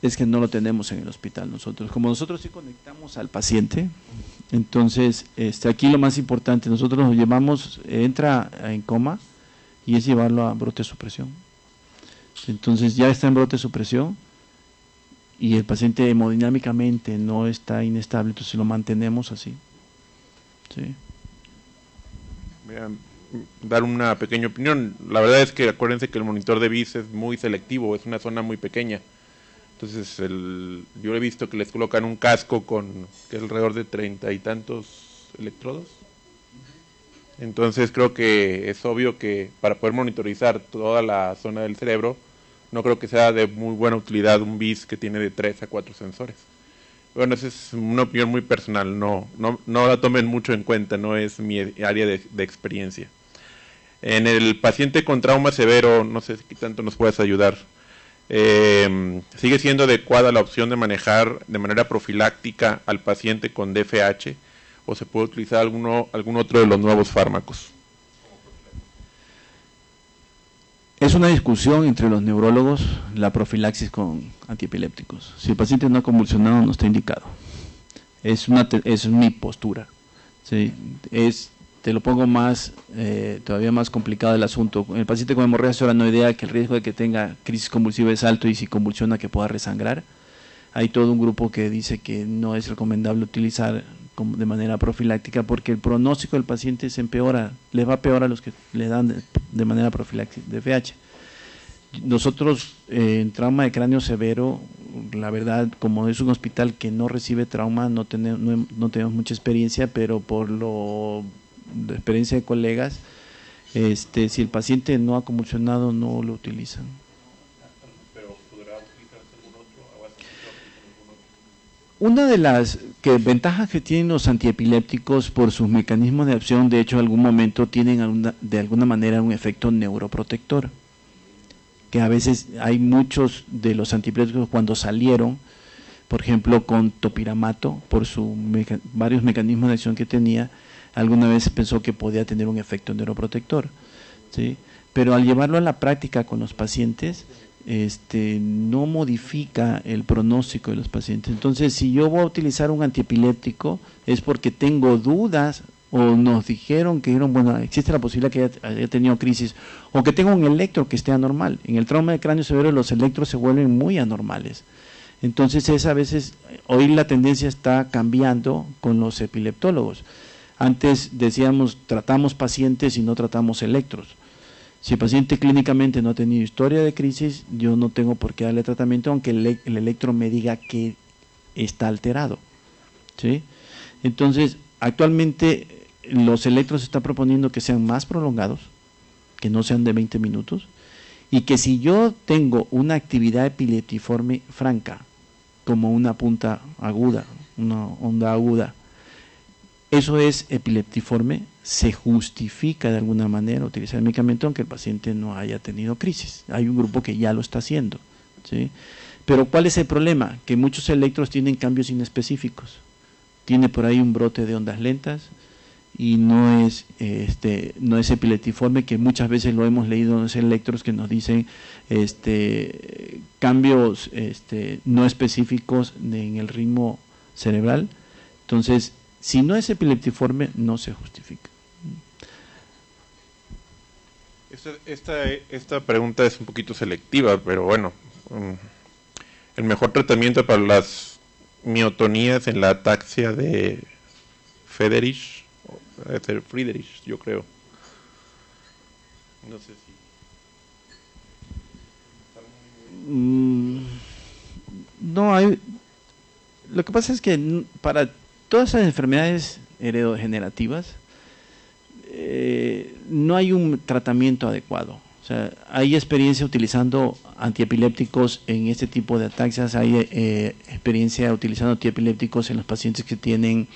Es que no lo tenemos en el hospital nosotros. Como nosotros sí conectamos al paciente, entonces aquí lo más importante, nosotros lo llevamos, entra en coma y es llevarlo a brote de supresión. Entonces ya está en brote de supresión y el paciente hemodinámicamente no está inestable, entonces lo mantenemos así. Sí. Voy a dar una pequeña opinión. La verdad es que acuérdense que el monitor de BIS es muy selectivo, es una zona muy pequeña. Entonces yo he visto que les colocan un casco que es alrededor de 30 y tantos electrodos. Entonces creo que es obvio que para poder monitorizar toda la zona del cerebro, no creo que sea de muy buena utilidad un BIS que tiene de 3 a 4 sensores. Bueno, esa es una opinión muy personal, no la tomen mucho en cuenta, no es mi área de experiencia. En el paciente con trauma severo, no sé si tanto nos puedes ayudar, ¿sigue siendo adecuada la opción de manejar de manera profiláctica al paciente con DFH o se puede utilizar algún otro de los nuevos fármacos? Es una discusión entre los neurólogos la profilaxis con antiepilépticos. Si el paciente no ha convulsionado, no está indicado. Es mi postura. ¿Sí? te lo pongo más, todavía más complicado el asunto. El paciente con hemorragia subaracnoidea, que el riesgo de que tenga crisis convulsiva es alto y si convulsiona que pueda resangrar. Hay todo un grupo que dice que no es recomendable utilizar de manera profiláctica porque el pronóstico del paciente se empeora, le va peor a los que le dan de manera profiláctica de FH. Nosotros en trauma de cráneo severo, la verdad, como es un hospital que no recibe trauma, no tenemos mucha experiencia, pero por la experiencia de colegas, si el paciente no ha convulsionado, no lo utilizan. Una de las ventajas que tienen los antiepilépticos por sus mecanismos de acción, de hecho, en algún momento tienen de alguna manera un efecto neuroprotector, que a veces hay muchos de los antiepilépticos cuando salieron, por ejemplo, con topiramato, por varios mecanismos de acción que tenía, alguna vez pensó que podía tener un efecto neuroprotector, ¿sí? Pero al llevarlo a la práctica con los pacientes, no modifica el pronóstico de los pacientes. Entonces, si yo voy a utilizar un antiepiléptico es porque tengo dudas o nos dijeron que bueno, existe la posibilidad que haya tenido crisis o que tenga un electro que esté anormal. En el trauma de cráneo severo los electros se vuelven muy anormales. Entonces, a veces, hoy la tendencia está cambiando con los epileptólogos. Antes decíamos, tratamos pacientes y no tratamos electros. Si el paciente clínicamente no ha tenido historia de crisis, yo no tengo por qué darle tratamiento, aunque el electro me diga que está alterado, ¿sí? Entonces, actualmente los electros se están proponiendo que sean más prolongados, que no sean de 20 minutos, y que si yo tengo una actividad epileptiforme franca, como una punta aguda, una onda aguda, eso es epileptiforme, se justifica de alguna manera utilizar el medicamento aunque el paciente no haya tenido crisis. Hay un grupo que ya lo está haciendo, ¿sí? Pero ¿cuál es el problema? Que muchos electros tienen cambios inespecíficos. Tiene por ahí un brote de ondas lentas y no es epileptiforme, que muchas veces lo hemos leído en los electros que nos dicen cambios no específicos en el ritmo cerebral. Entonces, si no es epileptiforme, no se justifica. Esta pregunta es un poquito selectiva, pero bueno, el mejor tratamiento para las miotonías en la ataxia de Friedreich, yo creo. No sé si... No hay... Lo que pasa es que para todas esas enfermedades heredodegenerativas no hay un tratamiento adecuado. O sea, hay experiencia utilizando antiepilépticos en este tipo de ataxias, hay experiencia utilizando antiepilépticos en los pacientes que tienen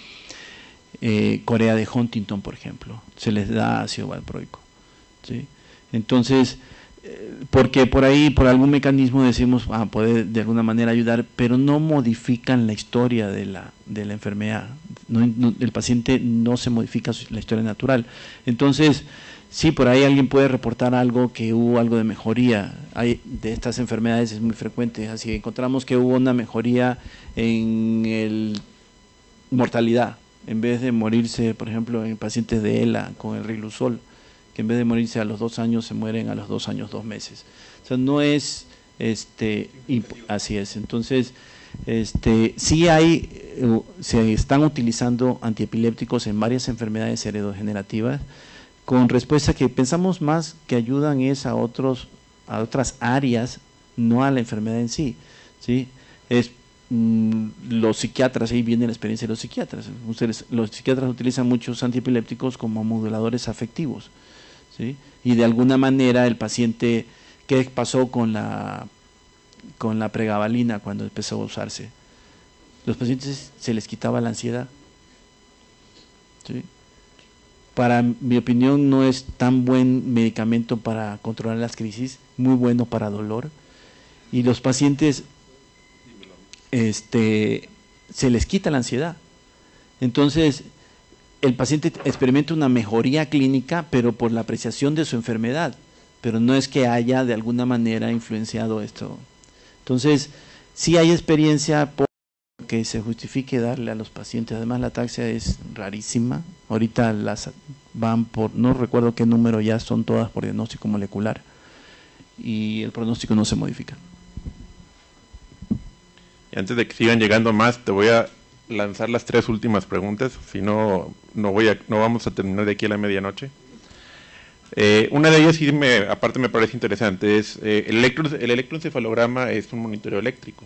corea de Huntington, por ejemplo. Se les da ácido valproico, ¿sí? Entonces, porque por ahí, por algún mecanismo decimos, puede de alguna manera ayudar, pero no modifican la historia de la enfermedad. El paciente no se modifica la historia natural. Entonces, sí, por ahí alguien puede reportar algo, que hubo algo de mejoría. De estas enfermedades es muy frecuente, así que encontramos que hubo una mejoría en mortalidad, en vez de morirse, por ejemplo, en pacientes de ELA con el Riluzol, que en vez de morirse a los 2 años se mueren a los 2 años 2 meses. O sea, no es así es. Entonces, sí se están utilizando antiepilépticos en varias enfermedades heredodegenerativas con respuesta que pensamos más que ayudan es a otras áreas, no a la enfermedad en sí, ¿sí? Los psiquiatras, ahí viene la experiencia de los psiquiatras. Los psiquiatras utilizan muchos antiepilépticos como moduladores afectivos, ¿sí? Y de alguna manera el paciente, ¿qué pasó con la pregabalina cuando empezó a usarse? Los pacientes se les quitaba la ansiedad, ¿sí? Para mi opinión no es tan buen medicamento para controlar las crisis, muy bueno para dolor, y los pacientes se les quita la ansiedad. Entonces, el paciente experimenta una mejoría clínica, pero por la apreciación de su enfermedad, pero no es que haya de alguna manera influenciado esto. Entonces, sí hay experiencia que se justifique darle a los pacientes. Además, la ataxia es rarísima. Ahorita las van por, no recuerdo qué número ya, son todas por diagnóstico molecular y el pronóstico no se modifica. Y antes de que sigan llegando más, te voy a lanzar las 3 últimas preguntas, si no, no vamos a terminar de aquí a la medianoche. Una de ellas, sí aparte me parece interesante, es el electroencefalograma es un monitoreo eléctrico.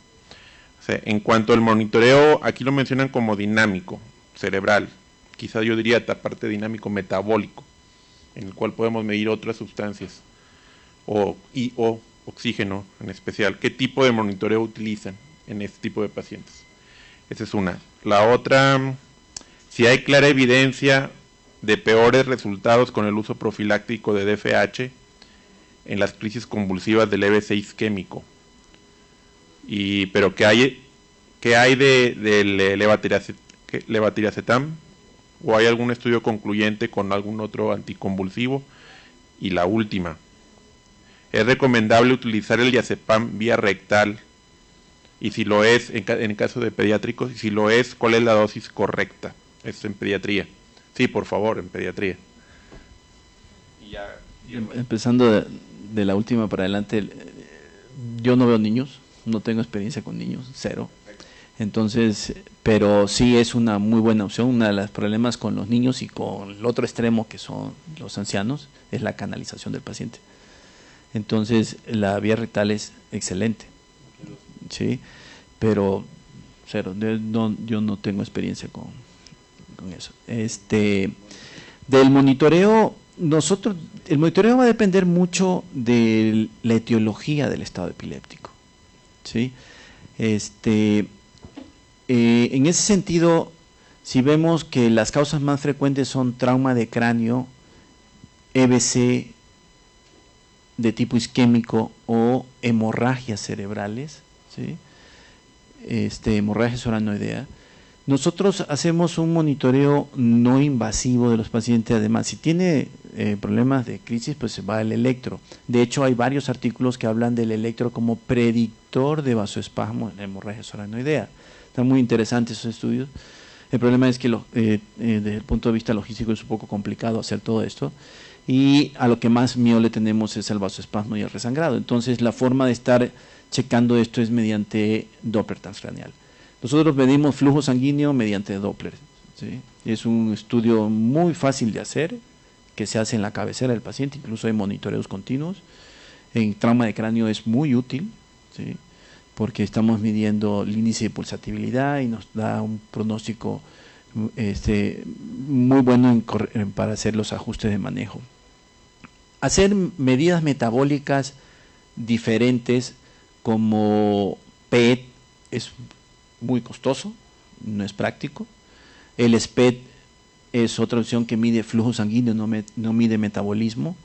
O sea, en cuanto al monitoreo, aquí lo mencionan como dinámico, cerebral, quizá yo diría aparte dinámico metabólico, en el cual podemos medir otras sustancias, o oxígeno en especial. ¿Qué tipo de monitoreo utilizan en este tipo de pacientes? Esa es una. La otra, si hay clara evidencia de peores resultados con el uso profiláctico de DFH en las crisis convulsivas del EB6 isquémico. Pero ¿qué hay del levatiracetam? ¿O hay algún estudio concluyente con algún otro anticonvulsivo? Y la última, ¿es recomendable utilizar el diazepam vía rectal? Y si lo es, en caso de pediátricos, y si lo es, ¿cuál es la dosis correcta? Esto en pediatría. Sí, por favor, en pediatría. Empezando de la última para adelante, yo no veo niños, no tengo experiencia con niños, cero. Entonces, pero sí es una muy buena opción. Uno de los problemas con los niños y con el otro extremo, que son los ancianos, es la canalización del paciente. Entonces, la vía rectal es excelente. Sí, pero cero, yo no tengo experiencia con eso. Del monitoreo, el monitoreo va a depender mucho de la etiología del estado epiléptico. ¿Sí? En ese sentido, si vemos que las causas más frecuentes son trauma de cráneo, EBC de tipo isquémico o hemorragias cerebrales, ¿sí? Hemorragia soranoidea, nosotros hacemos un monitoreo no invasivo de los pacientes. Además, si tiene problemas de crisis, pues se va al electro. De hecho, hay varios artículos que hablan del electro como predictor de vasoespasmo en la hemorragia soranoidea. Están muy interesantes esos estudios. El problema es que desde el punto de vista logístico es un poco complicado hacer todo esto, y a lo que más miedo le tenemos es al vasoespasmo y al resangrado. Entonces, la forma de estar checando esto es mediante Doppler transcraneal. Nosotros medimos flujo sanguíneo mediante Doppler, ¿sí? Es un estudio muy fácil de hacer, que se hace en la cabecera del paciente, incluso hay monitoreos continuos. En trauma de cráneo es muy útil, ¿sí? Porque estamos midiendo el índice de pulsatibilidad y nos da un pronóstico muy bueno para hacer los ajustes de manejo. Hacer medidas metabólicas diferentes como PET es muy costoso, no es práctico. El SPET es otra opción que mide flujo sanguíneo, no mide metabolismo.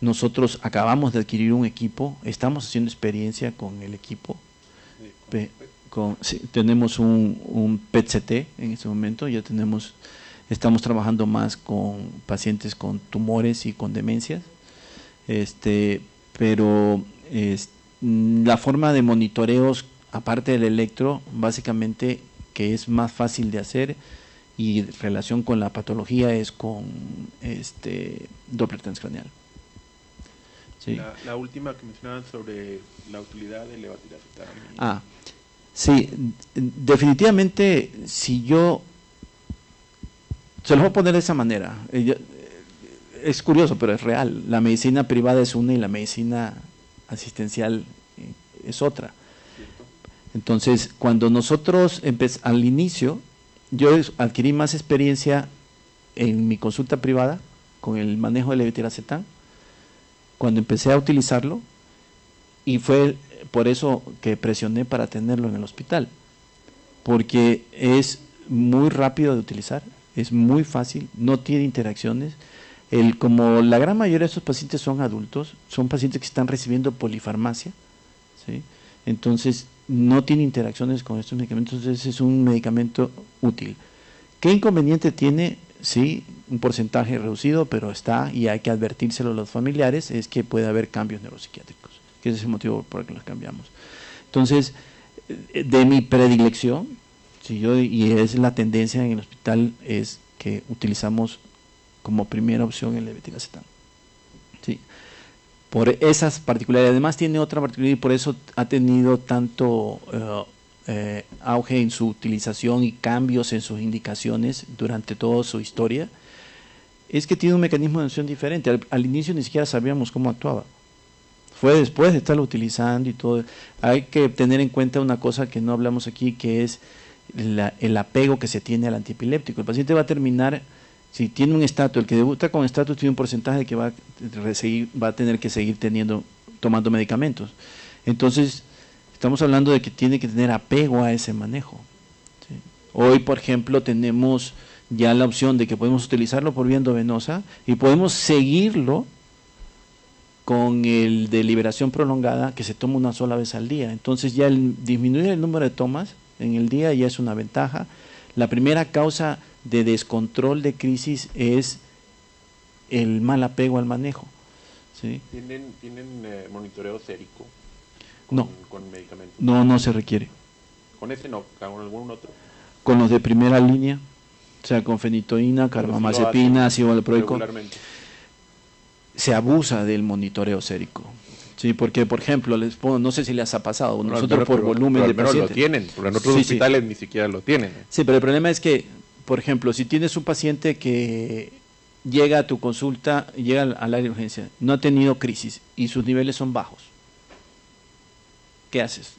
Nosotros acabamos de adquirir un equipo, estamos haciendo experiencia con el equipo. Sí, tenemos un PET-CT en este momento, estamos trabajando más con pacientes con tumores y con demencias, pero la forma de monitoreos, aparte del electro, básicamente que es más fácil de hacer y relación con la patología es con Doppler transcraneal. ¿Sí? La última que mencionaban sobre la utilidad del levatiracetam. Sí, definitivamente, si yo se los voy a poner de esa manera, es curioso, pero es real. La medicina privada es una y la medicina asistencial es otra. Entonces, cuando nosotros al inicio, yo adquirí más experiencia en mi consulta privada con el manejo del levetiracetam, cuando empecé a utilizarlo, y fue por eso que presioné para tenerlo en el hospital, porque es muy rápido de utilizar, es muy fácil, no tiene interacciones. Como la gran mayoría de estos pacientes son adultos, son pacientes que están recibiendo polifarmacia, ¿sí? Entonces no tiene interacciones con estos medicamentos, entonces es un medicamento útil. ¿Qué inconveniente tiene? Sí, un porcentaje reducido, pero está, y hay que advertírselo a los familiares, es que puede haber cambios neuropsiquiátricos, que ese es el motivo por el que los cambiamos. Entonces, de mi predilección, Sí, y es la tendencia en el hospital, es que utilizamos como primera opción el levetiracetam. Sí. Por esas particularidades. Además tiene otra particularidad y por eso ha tenido tanto auge en su utilización y cambios en sus indicaciones durante toda su historia. Es que tiene un mecanismo de acción diferente. Al inicio ni siquiera sabíamos cómo actuaba. Fue después de estarlo utilizando y todo. Hay que tener en cuenta una cosa que no hablamos aquí, que es el apego que se tiene al antiepiléptico. El paciente va a terminar, si tiene un estatus, el que debuta con estatus tiene un porcentaje que va a tener que seguir tomando medicamentos. Entonces, estamos hablando de que tiene que tener apego a ese manejo. ¿Sí? Hoy, por ejemplo, tenemos ya la opción de que podemos utilizarlo por vía endovenosa y podemos seguirlo con el de liberación prolongada, que se toma una sola vez al día. Entonces ya disminuir el número de tomas en el día ya es una ventaja. La primera causa de descontrol de crisis es el mal apego al manejo. ¿Sí? ¿Tienen monitoreo sérico con medicamentos? No se requiere. ¿Con ese no? ¿Con algún otro? Con los de primera línea, o sea, con fenitoína, carbamazepina, ácido valproico, se abusa del monitoreo sérico. Sí, porque, por ejemplo, no sé si les ha pasado, nosotros por volumen de pacientes lo tienen, porque en otros hospitales ni siquiera lo tienen. Sí, pero el problema es que, por ejemplo, si tienes un paciente que llega a tu consulta, llega al área de urgencia, no ha tenido crisis y sus niveles son bajos, ¿qué haces?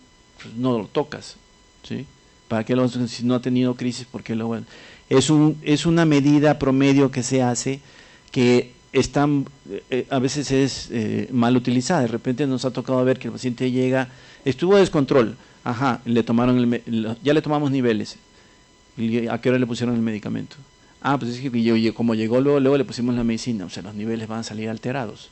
Pues no lo tocas, ¿sí? ¿Para qué si no ha tenido crisis? Porque es una medida promedio que se hace que a veces es mal utilizada. De repente nos ha tocado ver que el paciente llega, estuvo a descontrol, ya le tomamos niveles, y ¿a qué hora le pusieron el medicamento? Pues es que como llegó luego le pusimos la medicina, o sea, los niveles van a salir alterados.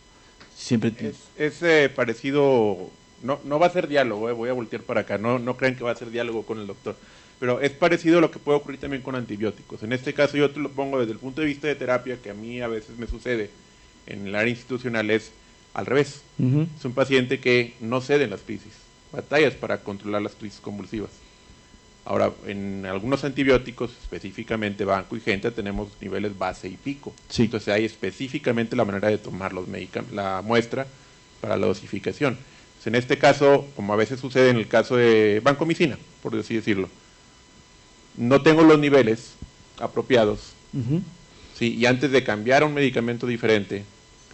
Siempre es parecido, no va a ser diálogo, voy a voltear para acá, no crean que va a ser diálogo con el doctor, pero es parecido a lo que puede ocurrir también con antibióticos. En este caso yo te lo pongo desde el punto de vista de terapia, que a mí a veces me sucede en el área institucional, es al revés. Es un paciente que no cede en las crisis, batallas para controlar las crisis convulsivas. Ahora, en algunos antibióticos, específicamente Banco y Genta, tenemos niveles base y pico. Sí. Entonces hay específicamente la manera de tomar la muestra para la dosificación. Entonces, en este caso, como a veces sucede en el caso de vancomicina, por así decirlo, no tengo los niveles apropiados, ¿sí? Y antes de cambiar a un medicamento diferente,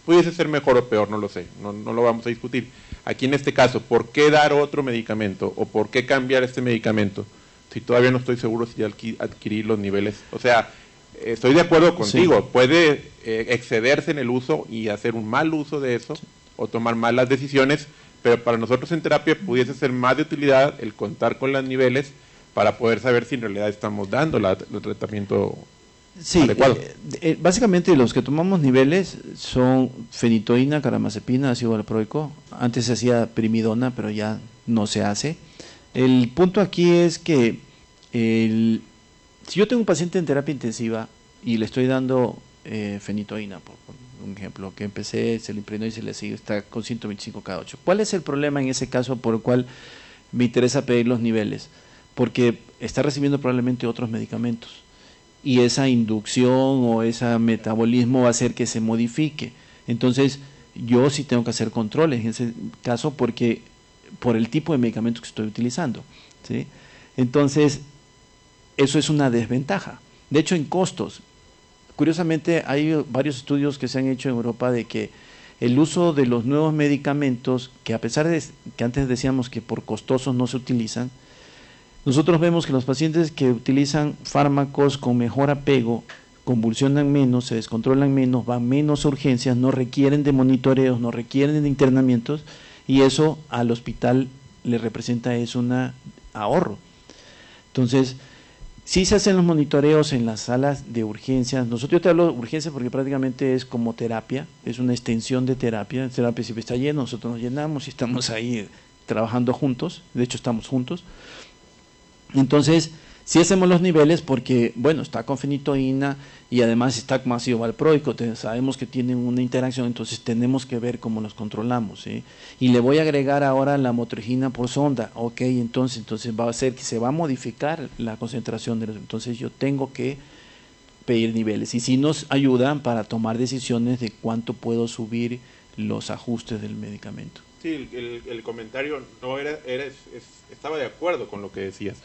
pudiese ser mejor o peor, no lo sé, no lo vamos a discutir. Aquí en este caso, ¿por qué dar otro medicamento o por qué cambiar este medicamento si todavía no estoy seguro si adquirir los niveles? O sea, estoy de acuerdo contigo, sí. Puede excederse en el uso y hacer un mal uso de eso, sí, o tomar malas decisiones, pero para nosotros en terapia pudiese ser más de utilidad el contar con los niveles para poder saber si en realidad estamos dando el tratamiento adecuado. Básicamente los que tomamos niveles son fenitoína, carbamazepina, ácido valproico. Antes se hacía primidona, pero ya no se hace. El punto aquí es que si yo tengo un paciente en terapia intensiva y le estoy dando fenitoína, por un ejemplo, que empecé, se le impregnó y se le sigue, está con 125 cada 8. ¿Cuál es el problema en ese caso por el cual me interesa pedir los niveles? Porque está recibiendo probablemente otros medicamentos y esa inducción o ese metabolismo va a hacer que se modifique. Entonces yo sí tengo que hacer controles en ese caso por el tipo de medicamentos que estoy utilizando, ¿sí? Entonces eso es una desventaja. De hecho, en costos, curiosamente hay varios estudios que se han hecho en Europa de que el uso de los nuevos medicamentos, que a pesar de que antes decíamos que por costosos no se utilizan, nosotros vemos que los pacientes que utilizan fármacos con mejor apego convulsionan menos, se descontrolan menos, van menos a urgencias, no requieren de monitoreos, no requieren de internamientos, y eso al hospital le representa un ahorro. Entonces, sí se hacen los monitoreos en las salas de urgencias. Yo te hablo de urgencias porque prácticamente es como terapia, es una extensión de terapia. En terapia siempre está lleno, nosotros nos llenamos y estamos ahí trabajando juntos, de hecho estamos juntos. Entonces, Sí hacemos los niveles porque, bueno, está con fenitoína y además está con ácido valproico, sabemos que tienen una interacción, entonces tenemos que ver cómo los controlamos, ¿sí? Y le voy a agregar ahora la motrigina por sonda, ok, entonces va a ser que se va a modificar la concentración de los, entonces yo tengo que pedir niveles, y si nos ayudan para tomar decisiones de cuánto puedo subir los ajustes del medicamento. Sí, el comentario no estaba de acuerdo con lo que decías.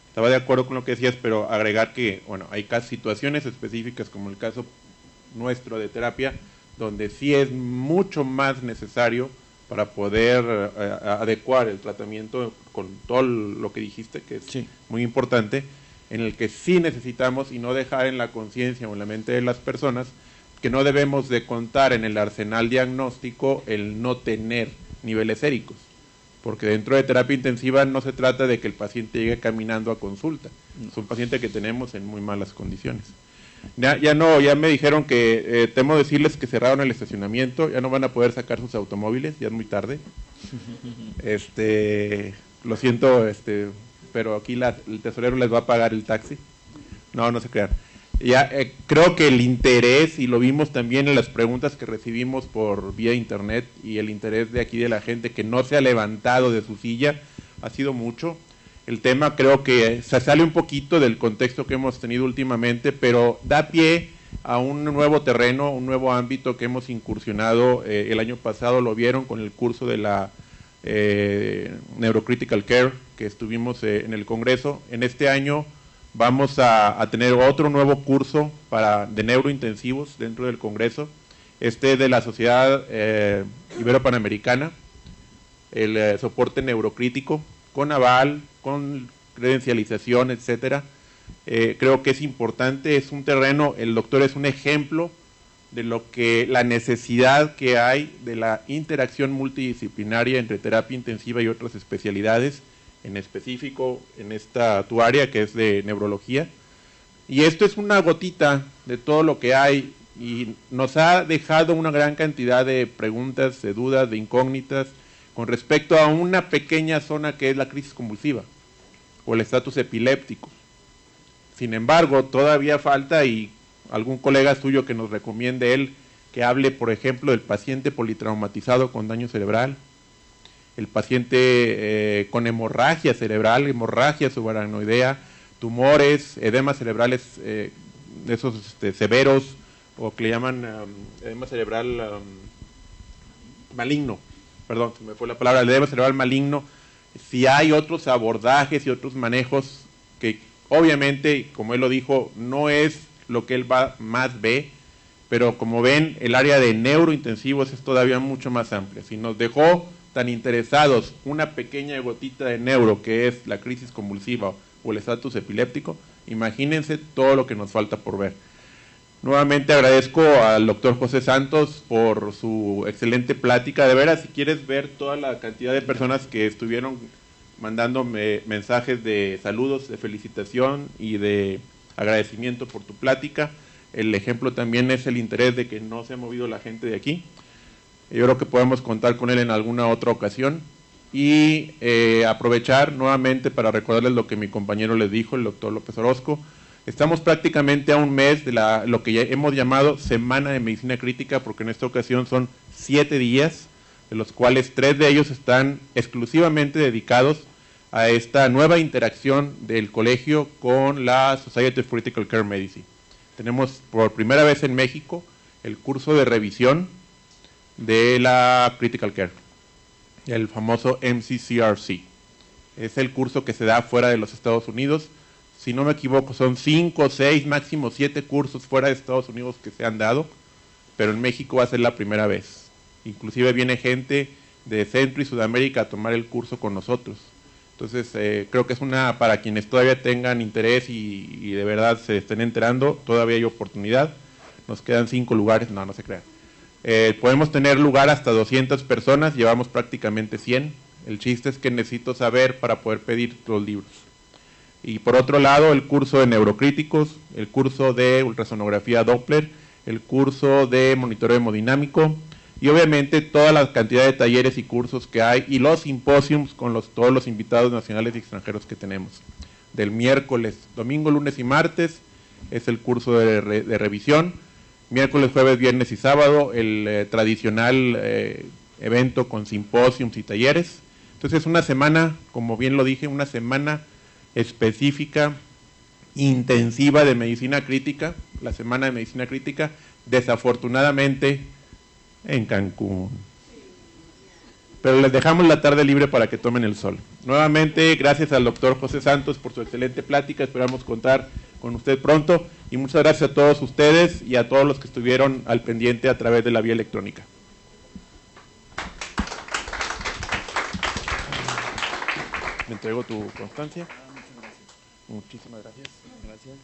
Estaba de acuerdo con lo que decías, pero agregar que, bueno, hay situaciones específicas como el caso nuestro de terapia, donde sí es mucho más necesario para poder adecuar el tratamiento con todo lo que dijiste, que es sí, muy importante, en el que sí necesitamos y no dejar en la conciencia o en la mente de las personas que no debemos de contar en el arsenal diagnóstico el no tener niveles séricos. Porque dentro de terapia intensiva no se trata de que el paciente llegue caminando a consulta. Es un paciente que tenemos en muy malas condiciones. Ya me dijeron que temo decirles que cerraron el estacionamiento, ya no van a poder sacar sus automóviles, ya es muy tarde. Lo siento, pero aquí el tesorero les va a pagar el taxi. No se crean. Ya creo que el interés, y lo vimos también en las preguntas que recibimos por vía internet, y el interés de aquí de la gente que no se ha levantado de su silla, ha sido mucho. El tema creo que se sale un poquito del contexto que hemos tenido últimamente, pero da pie a un nuevo terreno, un nuevo ámbito que hemos incursionado. El año pasado lo vieron con el curso de la Neurocritical Care que estuvimos en el Congreso. En este año vamos a tener otro nuevo curso de neurointensivos dentro del Congreso, de la Sociedad Ibero-Panamericana, el soporte neurocrítico, con aval, con credencialización, etcétera. Creo que es importante, es un terreno, el doctor es un ejemplo de la necesidad que hay de la interacción multidisciplinaria entre terapia intensiva y otras especialidades, en específico en tu área que es de neurología, y esto es una gotita de todo lo que hay, y nos ha dejado una gran cantidad de preguntas, de dudas, de incógnitas con respecto a una pequeña zona que es la crisis convulsiva o el estatus epiléptico. Sin embargo, todavía falta, y algún colega suyo que nos recomiende él que hable, por ejemplo, del paciente politraumatizado con daño cerebral, el paciente con hemorragia cerebral, hemorragia subaracnoidea, tumores, edemas cerebrales de esos severos, o que le llaman edema cerebral maligno, perdón, se me fue la palabra, el edema cerebral maligno. Si hay otros abordajes y otros manejos que obviamente, como él lo dijo, no es lo que él más ve, pero como ven, el área de neurointensivos es todavía mucho más amplia. Si nos dejó tan interesados una pequeña gotita de neuro que es la crisis convulsiva o el estatus epiléptico, imagínense todo lo que nos falta por ver. Nuevamente agradezco al doctor José Santos por su excelente plática. De veras, si quieres ver toda la cantidad de personas que estuvieron mandándome mensajes de saludos, de felicitación y de agradecimiento por tu plática, el ejemplo también es el interés de que no se ha movido la gente de aquí. Yo creo que podemos contar con él en alguna otra ocasión, y aprovechar nuevamente para recordarles lo que mi compañero les dijo, el doctor López Orozco. Estamos prácticamente a un mes de lo que ya hemos llamado Semana de Medicina Crítica, porque en esta ocasión son 7 días, de los cuales 3 de ellos están exclusivamente dedicados a esta nueva interacción del colegio con la Society of Critical Care Medicine. Tenemos por primera vez en México el curso de revisión de la Critical Care, el famoso MCCRC. Es el curso que se da fuera de los Estados Unidos. Si no me equivoco, son 5, 6, máximo 7 cursos fuera de Estados Unidos que se han dado, pero en México va a ser la primera vez. Inclusive viene gente de Centro y Sudamérica a tomar el curso con nosotros. Entonces, creo que es para quienes todavía tengan interés y de verdad se estén enterando, todavía hay oportunidad. Nos quedan 5 lugares, no se crean. Podemos tener lugar hasta 200 personas, llevamos prácticamente 100. El chiste es que necesito saber para poder pedir los libros. Y por otro lado, el curso de neurocríticos, el curso de ultrasonografía Doppler, el curso de monitoreo hemodinámico, y obviamente toda la cantidad de talleres y cursos que hay, y los simposiums con todos los invitados nacionales y extranjeros que tenemos. del miércoles, domingo, lunes y martes es el curso de revisión, miércoles, jueves, viernes y sábado el tradicional evento con simposios y talleres. Entonces es una semana, como bien lo dije, una semana específica, intensiva de medicina crítica, la semana de medicina crítica, desafortunadamente en Cancún. Pero les dejamos la tarde libre para que tomen el sol. Nuevamente, gracias al doctor José Santos por su excelente plática, esperamos contar con usted pronto, y muchas gracias a todos ustedes y a todos los que estuvieron al pendiente a través de la vía electrónica. Me entrego tu constancia. Muchísimas gracias. Gracias.